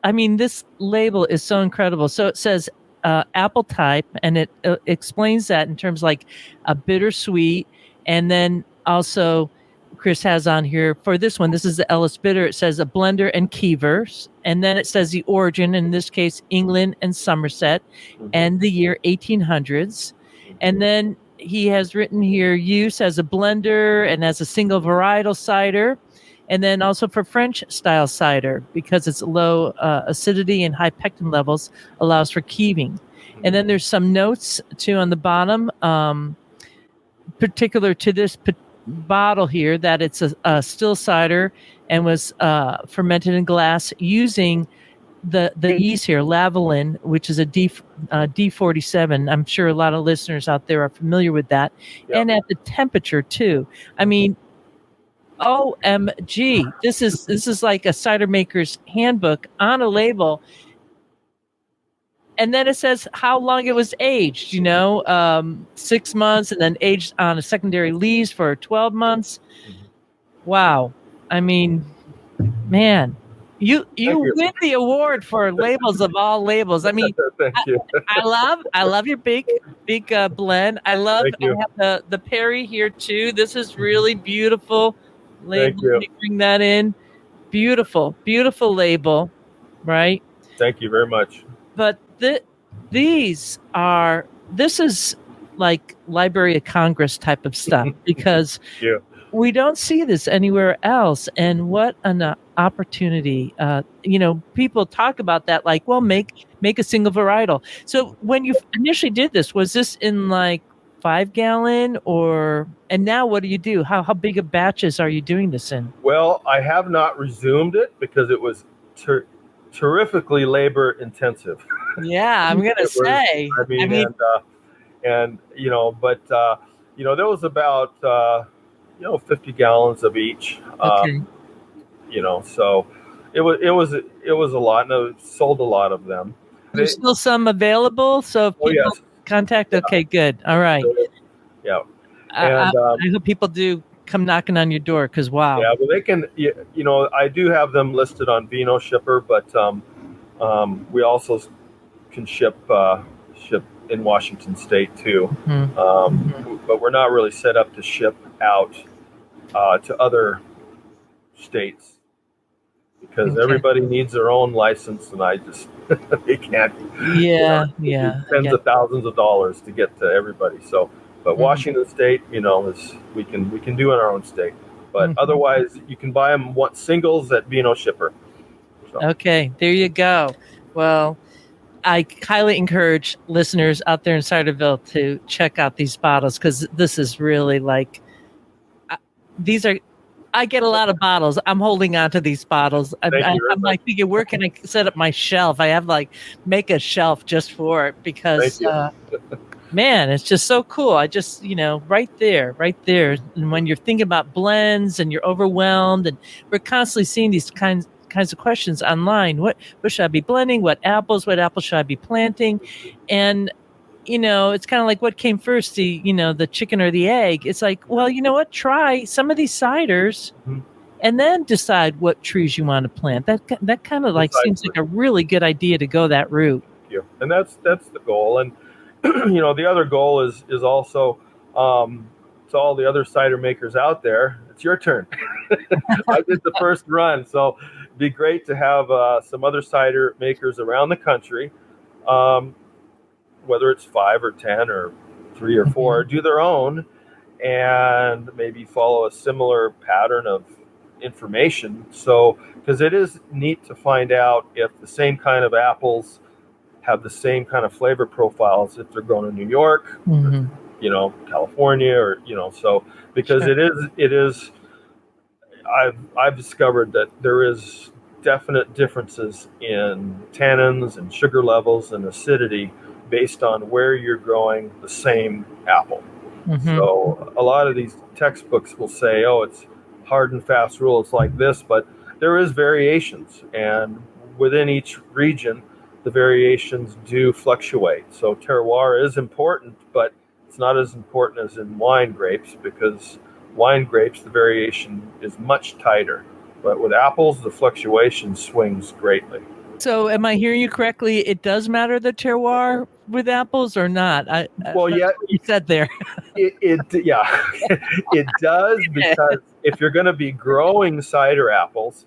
I mean, this label is so incredible. So it says apple type, and it explains that in terms like a bittersweet, and then also Chris has on here for this one. This is the Ellis Bitter. It says a blender and Keevers, and then it says the origin, in this case, England and Somerset, and the year 1800s, and then he has written here use as a blender and as a single varietal cider, and then also for French style cider because it's low acidity and high pectin levels allows for keeving. And then there's some notes too on the bottom, particular to this bottle here, that it's a still cider and was fermented in glass using the yeast here, Lavalin, which is a D47. I'm sure a lot of listeners out there are familiar with that. Yep. And at the temperature too. I mean, OMG, this is like a cider maker's handbook on a label. And then it says how long it was aged, 6 months, and then aged on a secondary lees for 12 months. Wow. I mean, man, you win the award for labels of all labels. I mean, Thank you. I love your big blend. I have the Perry here too. This is really beautiful label. Let me bring that in. Beautiful label, right? Thank you very much. But this is like Library of Congress type of stuff because we don't see this anywhere else. And what an opportunity. People talk about that like, well, make a single varietal. So when you initially did this, was this in like 5-gallon and now what do you do? How big of batches are you doing this in? Well, I have not resumed it because it was terrifically labor intensive. Yeah, I'm gonna say. But there was about 50 gallons of each. Okay. So it was a lot, and I sold a lot of them. There's still some available, so if people contact. Okay, good. All right. Yeah. And I hope people do come knocking on your door because wow. Yeah, well, they can. I do have them listed on Vino Shipper, but we also can ship in Washington State too. But we're not really set up to ship out to other states because everybody needs their own license, and I just they can't. Yeah. Tens of thousands of dollars to get to everybody. So, but Washington State, is we can do in our own state. But otherwise, you can buy them singles at Vino Shipper. So. Okay, there you go. Well, I highly encourage listeners out there in Ciderville to check out these bottles because this is really like I get a lot of bottles. I'm holding on to these bottles. I'm like thinking, where can I set up my shelf? I have make a shelf just for it because, man, it's just so cool. I just, right there. And when you're thinking about blends and you're overwhelmed, and we're constantly seeing these kinds of questions online. What should I be blending? What apple should I be planting? And it's kind of like what came first, the chicken or the egg. It's like, well, you know what? Try some of these ciders and then decide what trees you want to plant. That kind of seems like a really good idea to go that route. Yeah. And that's the goal. And, the other goal is also to all the other cider makers out there, it's your turn. I did the first run. So it'd be great to have some other cider makers around the country, whether it's 5 or 10 or 3 or 4, do their own and maybe follow a similar pattern of information. So, because it is neat to find out if the same kind of apples have the same kind of flavor profiles if they're grown in New York, California, or, so because it is, I've discovered that there is definite differences in tannins and sugar levels and acidity based on where you're growing the same apple. So a lot of these textbooks will say, it's hard and fast rules like this, but there is variations. And within each region, the variations do fluctuate. So terroir is important, but it's not as important as in wine grapes, because wine grapes, the variation is much tighter. But with apples, the fluctuation swings greatly. So am I hearing you correctly? It does matter the terroir with apples or not? Well, yeah, what you said there. yeah, it does, because if you're going to be growing cider apples,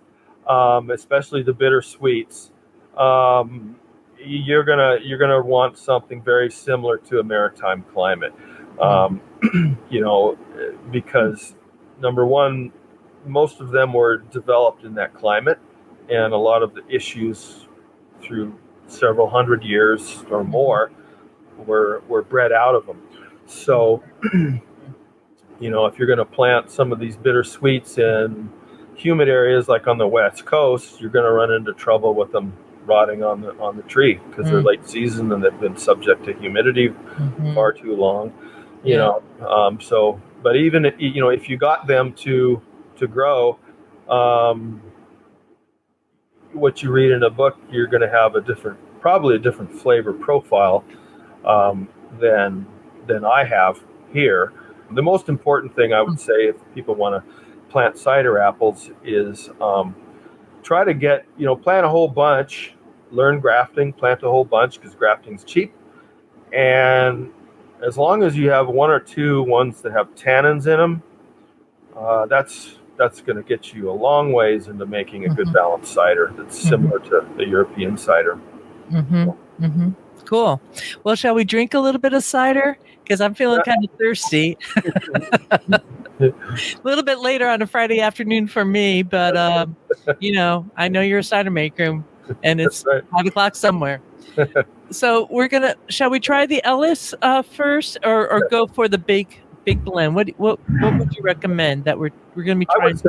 especially the bitter sweets, you're gonna want something very similar to a maritime climate. Because number one, most of them were developed in that climate, and a lot of the issues through several hundred years or more were bred out of them. So, if you're going to plant some of these bitter sweets in humid areas like on the West Coast, you're going to run into trouble with them rotting on the tree, because they're late season and they've been subject to humidity far too long. But even if you got them to grow, what you read in a book, you're going to have probably a different flavor profile than I have here. The most important thing I would say, if people want to plant cider apples, is try to plant a whole bunch, learn grafting, plant a whole bunch, because grafting's cheap. And as long as you have one or two ones that have tannins in them, that's going to get you a long ways into making a good balanced cider that's similar to the European cider. Cool. Well, shall we drink a little bit of cider? Because I'm feeling kind of thirsty. A little bit later on a Friday afternoon for me, but I know you're a cider maker, and it's 5 o'clock somewhere. So shall we try the Ellis first, or go for the big blend? What would you recommend that we're going to be trying?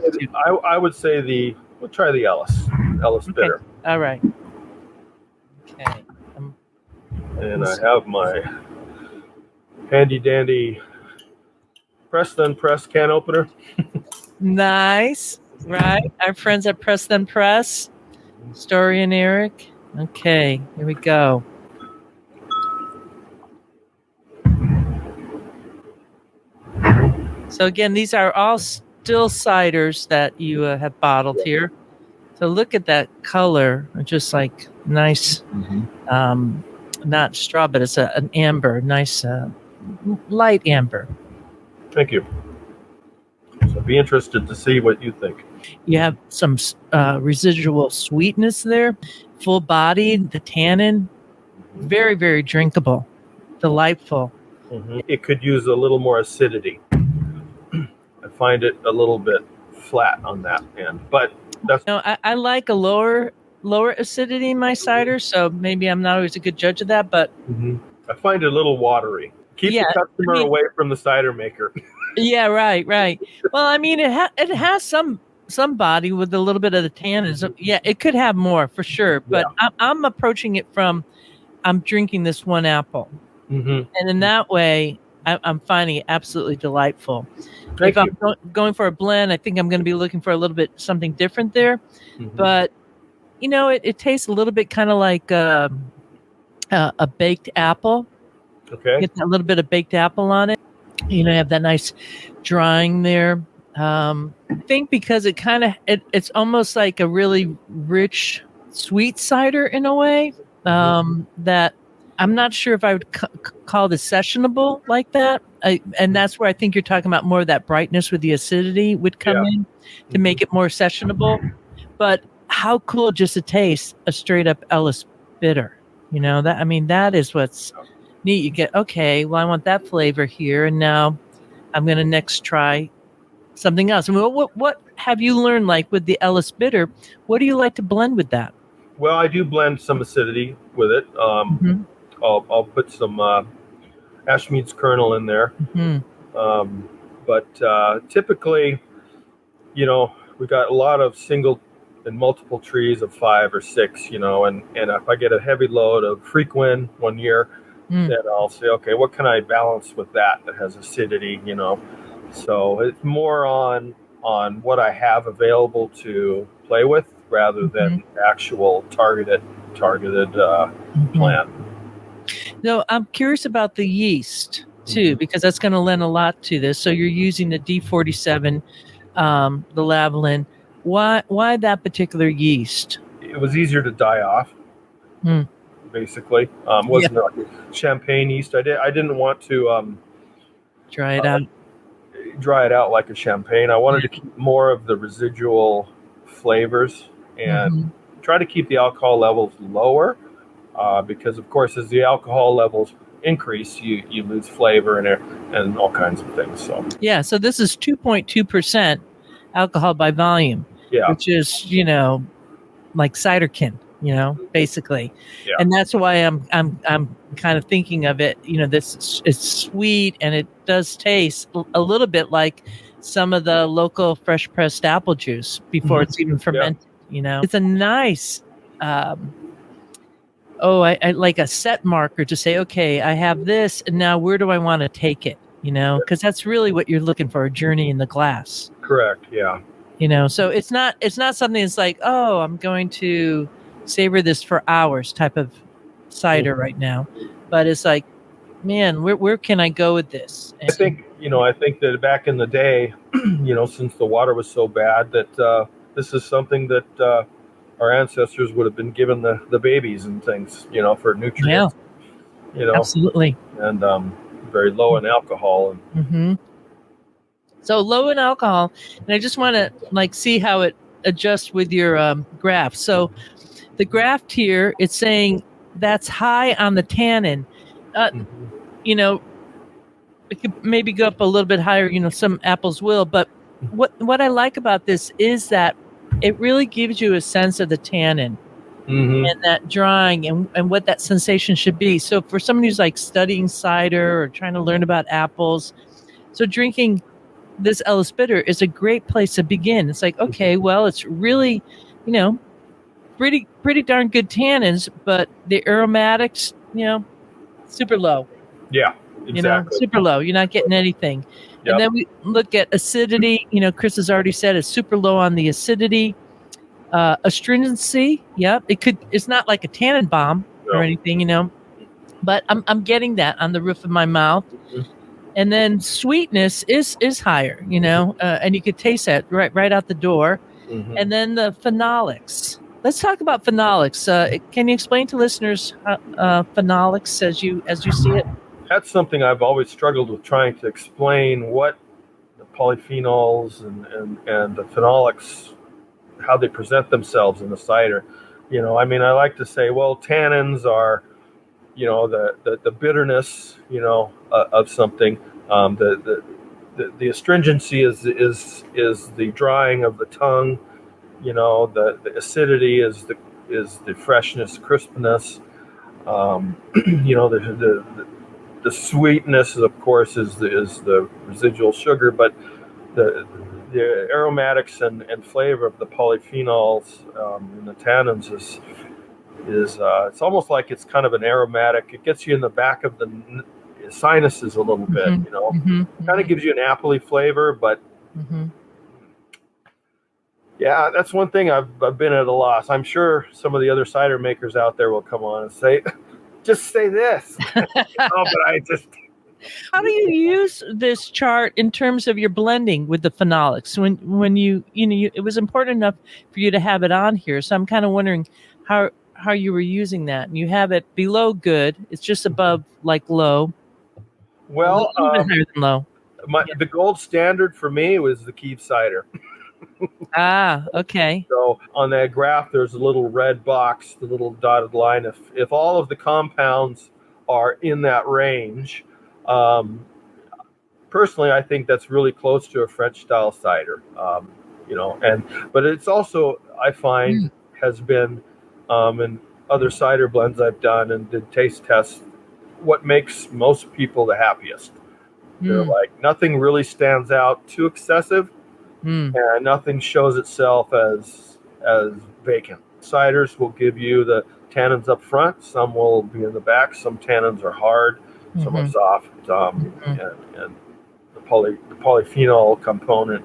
I would say we'll try the Ellis bitter. All right. Okay. And I have my handy dandy press then press can opener. Nice. Right. Our friends at Press Then Press, Story and Eric. Okay, here we go. So again, these are all still ciders that you have bottled here. So look at that color, just like nice, not straw, but it's an amber, nice light amber. Thank you. So be interested to see what you think. You have some residual sweetness there, full bodied, the tannin, very, very drinkable, delightful. It could use a little more acidity. I find it a little bit flat on that end, but that's. I like a lower acidity in my cider, so maybe I'm not always a good judge of that, but I find it a little watery. Keep the customer away from the cider maker. Yeah, right. Well, I mean, it has some body with a little bit of the tannins. Yeah, it could have more for sure, but I'm approaching it from I'm drinking this one apple, and in that way, I'm finding it absolutely delightful. If I'm going for a blend, I think I'm going to be looking for a little bit something different there, but it tastes a little bit kind of like a baked apple. Okay, get a little bit of baked apple on it. Have that nice drying there. I think because it's almost like a really rich sweet cider in a way that I'm not sure if I would call this sessionable like that. And that's where I think you're talking about more of that brightness with the acidity would come in to make it more sessionable. But how cool just to taste a straight up Ellis bitter. That is what's neat. You get, okay, well, I want that flavor here, and now I'm going to next try something else. I mean, what have you learned, like with the Ellis bitter? What do you like to blend with that? Well, I do blend some acidity with it. I'll put some Ashmead's kernel in there. But typically, we got a lot of single and multiple trees of 5 or 6, and if I get a heavy load of Frequin one year, then I'll say, okay, what can I balance with that has acidity, So it's more on what I have available to play with rather than actual targeted plant. No, I'm curious about the yeast too, because that's going to lend a lot to this. So you're using the D47, the Lavalin. Why that particular yeast? It was easier to die off, basically. Wasn't a champagne yeast. I didn't want to Dry it out. Dry it out like a champagne. I wanted to keep more of the residual flavors and try to keep the alcohol levels lower, because of course as the alcohol levels increase, you lose flavor and all kinds of things. So so this is 2.2% alcohol by volume, which is like ciderkin, basically. Yeah. And that's why I'm kind of thinking of it, this is sweet, and it does taste a little bit like some of the local fresh pressed apple juice before it's even fermented. It's a nice I like a set marker to say, okay, I have this, and now where do I want to take it? Because that's really what you're looking for, a journey in the glass. Correct. Yeah. So it's not something that's like, oh, I'm going to savor this for hours type of cider right now, but it's like, man, where can I go with this? And I think that back in the day, since the water was so bad, that this is something that our ancestors would have been given the babies and things, for nutrients. Absolutely. And very low in alcohol. So low in alcohol, and I just want to see how it adjusts with your graph. So the graph here, it's saying that's high on the tannin. It could maybe go up a little bit higher. Some apples will, but what I like about this is that it really gives you a sense of the tannin and that drying and what that sensation should be. So for someone who's like studying cider or trying to learn about apples, so drinking this Ellis bitter is a great place to begin. It's like, okay, well, it's really, pretty darn good tannins, but the aromatics, super low. Yeah, exactly. Super low. You're not getting anything. Yep. And then we look at acidity. Chris has already said it's super low on the acidity. Astringency, it's not like a tannin bomb or anything, but I'm getting that on the roof of my mouth. And then sweetness is higher, and you could taste that right out the door. And then the phenolics. Let's talk about phenolics. Can you explain to listeners phenolics as you see it? That's something I've always struggled with, trying to explain what the polyphenols and the phenolics, how they present themselves in the cider. I like to say, well, tannins are, the bitterness, of something. The astringency is the drying of the tongue. The acidity is the freshness, crispness. The sweetness, of course, is the residual sugar, but the aromatics and flavor of the polyphenols and the tannins is it's almost like it's kind of an aromatic. It gets you in the back of the sinuses a little bit, kind of gives you an appley flavor, but yeah, that's one thing I've been at a loss. I'm sure some of the other cider makers out there will come on and say, just say this. But I just... How do you use this chart in terms of your blending with the phenolics? When you it was important enough for you to have it on here, so I'm kind of wondering how you were using that. And you have it below good. It's just above like low. Well, a little bit higher than low. The gold standard for me was the Keeved cider. Okay. So on that graph, there's a little red box, the little dotted line. If all of the compounds are in that range, personally, I think that's really close to a French style cider. But it's also, I find, has been in other cider blends I've done and did taste tests, what makes most people the happiest. They're like, nothing really stands out too excessive. And nothing shows itself as vacant. Ciders will give you the tannins up front. Some will be in the back. Some tannins are hard. Some are soft. And the polyphenol component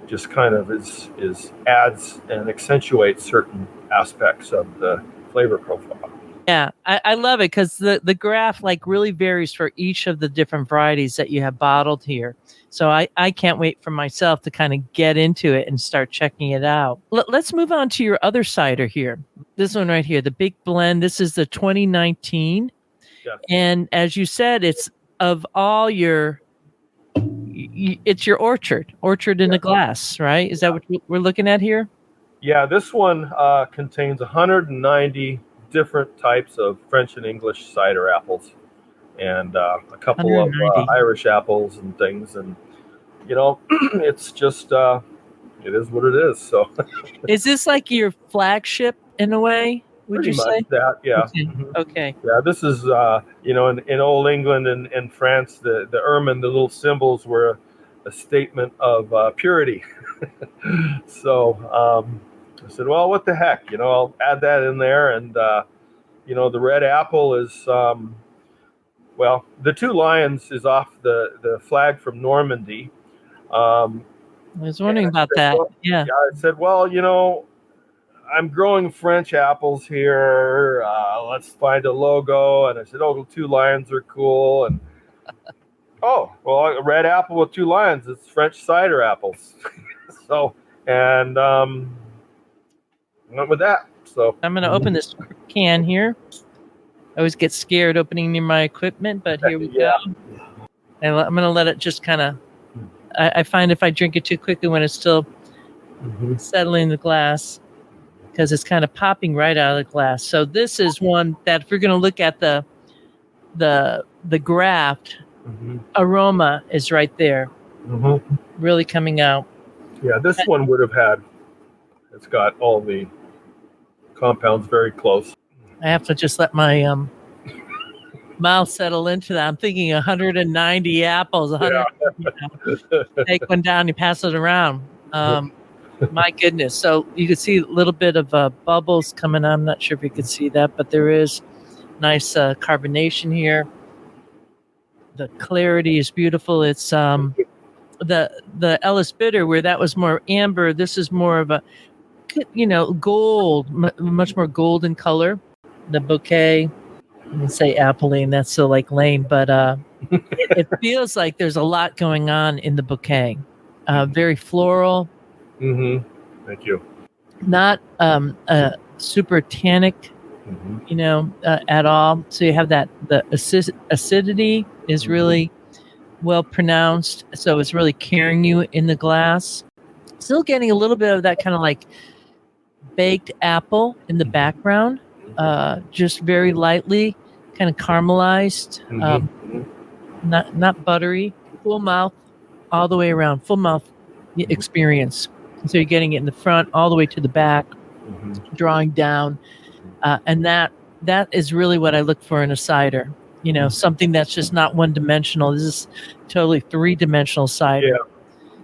just kind of is adds and accentuates certain aspects of the flavor profile. Yeah, I love it because the graph like really varies for each of the different varieties that you have bottled here. So I can't wait for myself to kind of get into it and start checking it out. Let's move on to your other cider here. This one right here, the Big Blend. This is the 2019. Yeah. And as you said, it's of all your, it's your orchard in a glass, right? Is that what we're looking at here? Yeah, this one contains 190 different types of French and English cider apples, and a couple of 190. Irish apples and things. And it's just it is what it is. So Is this like your flagship in a way? Would pretty you much say? that, yeah. Okay. Mhm. Okay. Yeah, this is in old England and France, the ermine, the little symbols were a statement of purity. So I said, well, what the heck, I'll add that in there. And the red apple is the two lions is off the flag from Normandy. I was wondering about that. Yeah. I said, well, I'm growing French apples here. Let's find a logo. And I said, oh, the two lions are cool. And oh, well, a red apple with two lions. It's French cider apples. So, and went with that. So I'm going to open this can here. I always get scared opening near my equipment, but here we go. And I'm going to let it just kind of, I find if I drink it too quickly when it's still settling in the glass, because it's kind of popping right out of the glass. So this is one that if you're going to look at the graft, aroma is right there, really coming out. Yeah, this one would have had, it's got all the compounds very close. I have to just let my mouth settle into that. I'm thinking 190 apples. 100, take one down, you pass it around. My goodness. So you can see a little bit of bubbles coming on. I'm not sure if you can see that, but there is nice carbonation here. The clarity is beautiful. It's the Ellis Bitter, where that was more amber. This is more of a, gold, much more golden color. The bouquet, I'm gonna say apple-y, that's so like lame, but it feels like there's a lot going on in the bouquet. Very floral. Thank you. Not super tannic, at all. So you have that the acidity is really well pronounced. So it's really carrying you in the glass. Still getting a little bit of that kind of like baked apple in the background, just very lightly, kind of caramelized, not buttery. Full mouth, all the way around. Full mouth experience. So you're getting it in the front, all the way to the back, drawing down, and that is really what I look for in a cider. Something that's just not one dimensional. This is totally 3-dimensional cider.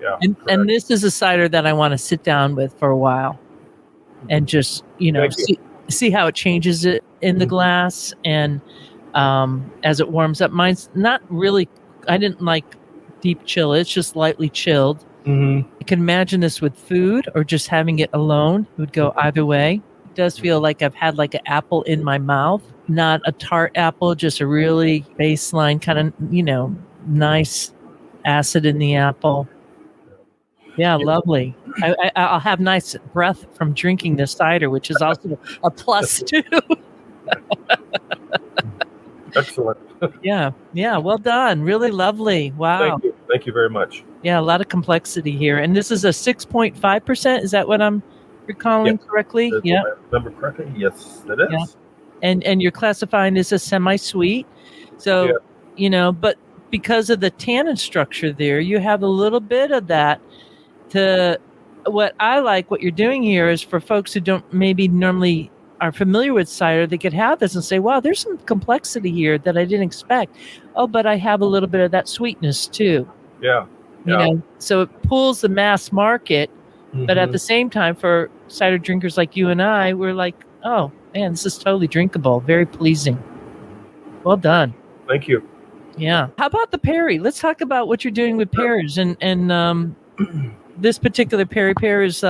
Yeah. And this is a cider that I want to sit down with for a while and just, see how it changes it in the glass. And as it warms up, mine's not really, I didn't like deep chill. It's just lightly chilled. I can imagine this with food or just having it alone. It would go either way. It does feel like I've had like an apple in my mouth, not a tart apple, just a really baseline kind of, nice acid in the apple. Yeah, lovely. I'll have nice breath from drinking this cider, which is also a plus too. Excellent. Yeah. Well done. Really lovely. Wow. Thank you very much. Yeah, a lot of complexity here. And this is a 6.5%. Is that what I'm recalling correctly? Yeah. If I remember correctly? Yes, it is. Yeah. And you're classifying this as semi-sweet. So, but because of the tannin structure there, you have a little bit of that. What I like, what you're doing here is for folks who don't maybe normally are familiar with cider, they could have this and say, wow, there's some complexity here that I didn't expect. Oh, but I have a little bit of that sweetness too. Yeah. So it pulls the mass market, but at the same time, for cider drinkers like you and I, we're like, oh man, this is totally drinkable. Very pleasing. Well done. Thank you. Yeah. How about the Perry? Let's talk about what you're doing with pears and this particular Perry pear is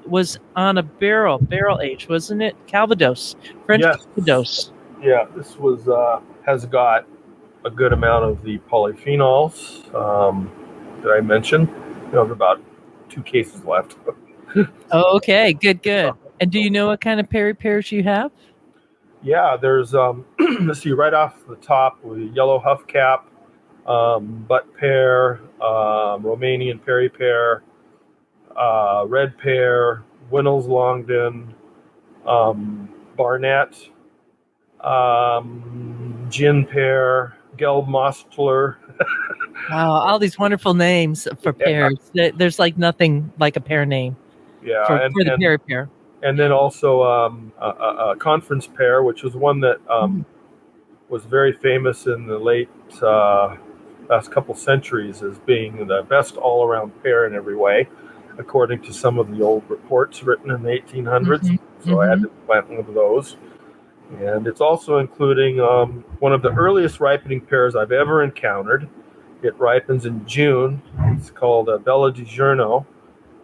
was on a barrel age, wasn't it? Calvados, French Yes. Calvados. Yeah, this was has got a good amount of the polyphenols that I mentioned. There's about 2 cases left. Oh, okay, good. And do you know what kind of Perry pears you have? Yeah, there's let's see, right off the top with yellow huffcap, butt pear, Romanian Perry pear, red pear, Winnell's Longdon, Barnett, gin pear, Gelb Mostler. Wow, all these wonderful names for pears. There's like nothing like a pear name Yeah, for the Perry pear. And then also a conference pear, which was one that was very famous in the late last couple centuries as being the best all-around pear in every way, according to some of the old reports written in the 1800s. So I had to plant one of those. And it's also including one of the earliest ripening pears I've ever encountered. It ripens in June. It's called Bella di Giorno.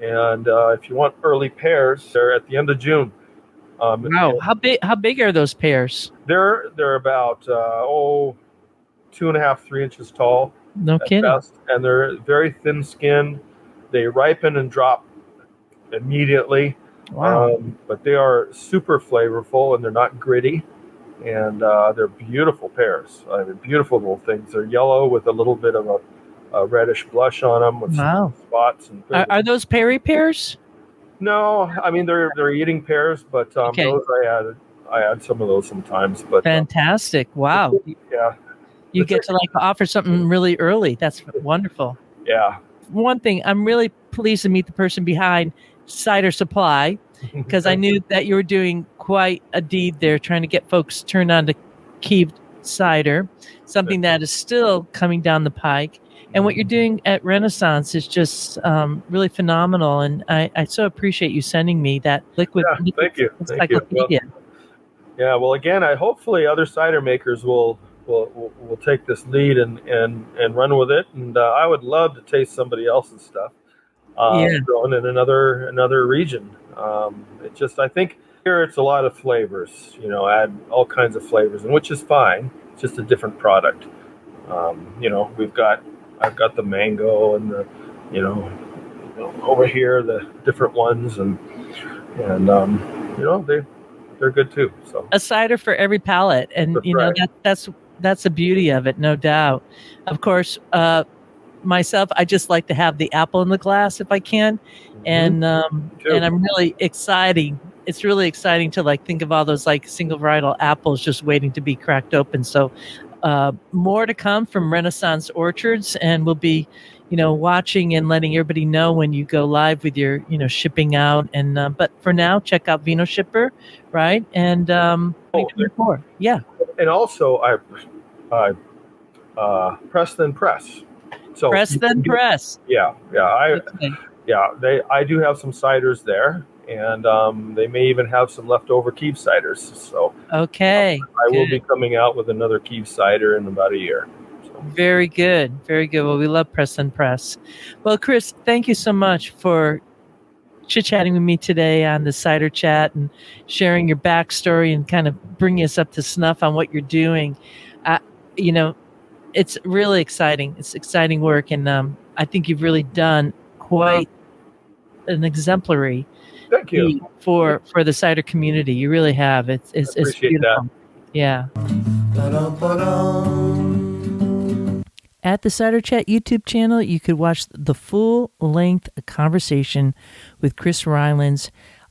And if you want early pears, they're at the end of June. Wow, how big are those pears? They're about 2.5, 3 inches tall. No kidding. Best. And they're very thin skinned. They ripen and drop immediately. Wow. But they are super flavorful and they're not gritty. And they're beautiful pears. I mean, beautiful little things. They're yellow with a little bit of a reddish blush on them with some spots. And are those Perry pears? No, I mean they're eating pears, but those I add some of those sometimes. But fantastic! Wow. Yeah. You get to like offer something really early. That's wonderful. Yeah. One thing, I'm really pleased to meet the person behind Cider Supply, because I knew that you were doing quite a deed there, trying to get folks turned on to Keeved cider, something that is still coming down the pike. And what you're doing at Renaissance is just really phenomenal. And I so appreciate you sending me that liquid. Yeah, thank you. Encyclopedia. Well, again, hopefully other cider makers will take this lead and run with it. And I would love to taste somebody else's stuff grown in another region. I think here it's a lot of flavors. Add all kinds of flavors, and which is fine. It's just a different product. I've got the mango and the, over here the different ones, and they're good too. So a cider for every palate, and that's the beauty of it, no doubt. Of course, myself, I just like to have the apple in the glass if I can, and I'm really exciting. It's really exciting to like think of all those like single varietal apples just waiting to be cracked open. So more to come from Renaissance Orchards, and we'll be, watching and letting everybody know when you go live with your, shipping out. And but for now, check out Vino Shipper, right? And 2024, yeah. And also, I press then press. So press then press. Yeah. I do have some ciders there. And they may even have some leftover Keeved ciders. So okay, I will be coming out with another Keeved cider in about a year. So. Very good, very good. Well, we love Press and Press. Well, Chris, thank you so much for chit-chatting with me today on the Cider Chat and sharing your backstory and kind of bringing us up to snuff on what you're doing. It's really exciting. It's exciting work, and I think you've really done quite an exemplary. Thank you for the cider community. You really have. It's beautiful. That. Yeah. At the Cider Chat YouTube channel, you could watch the full-length conversation with Chris Rylands,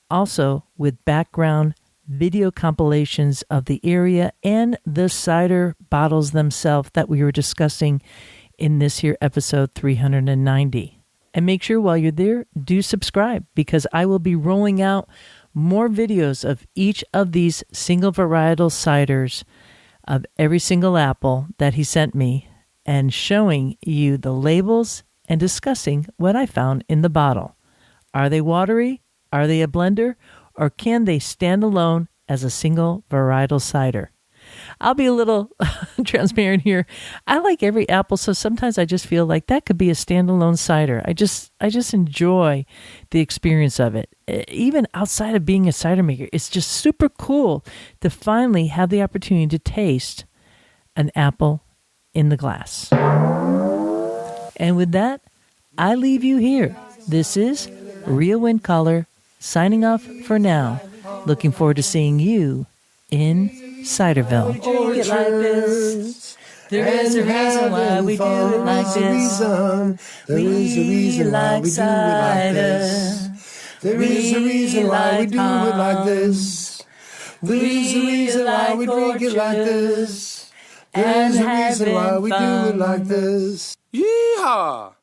also with background video compilations of the area and the cider bottles themselves that we were discussing in this here episode 390. And make sure while you're there, do subscribe, because I will be rolling out more videos of each of these single varietal ciders of every single apple that he sent me, and showing you the labels and discussing what I found in the bottle. Are they watery? Are they a blender? Or can they stand alone as a single varietal cider? I'll be a little transparent here. I like every apple, so sometimes I just feel like that could be a standalone cider. I just enjoy the experience of it. Even outside of being a cider maker, it's just super cool to finally have the opportunity to taste an apple in the glass. And with that, I leave you here. This is Real Wind Color signing off for now. Looking forward to seeing you in Ciderville. Drink it like this. There is a reason why we do it like this. There is a reason why we do it like this. There is a reason why we do it like this. There is a reason why we drink it like this. There is a reason why we do it like this. Yeehaw!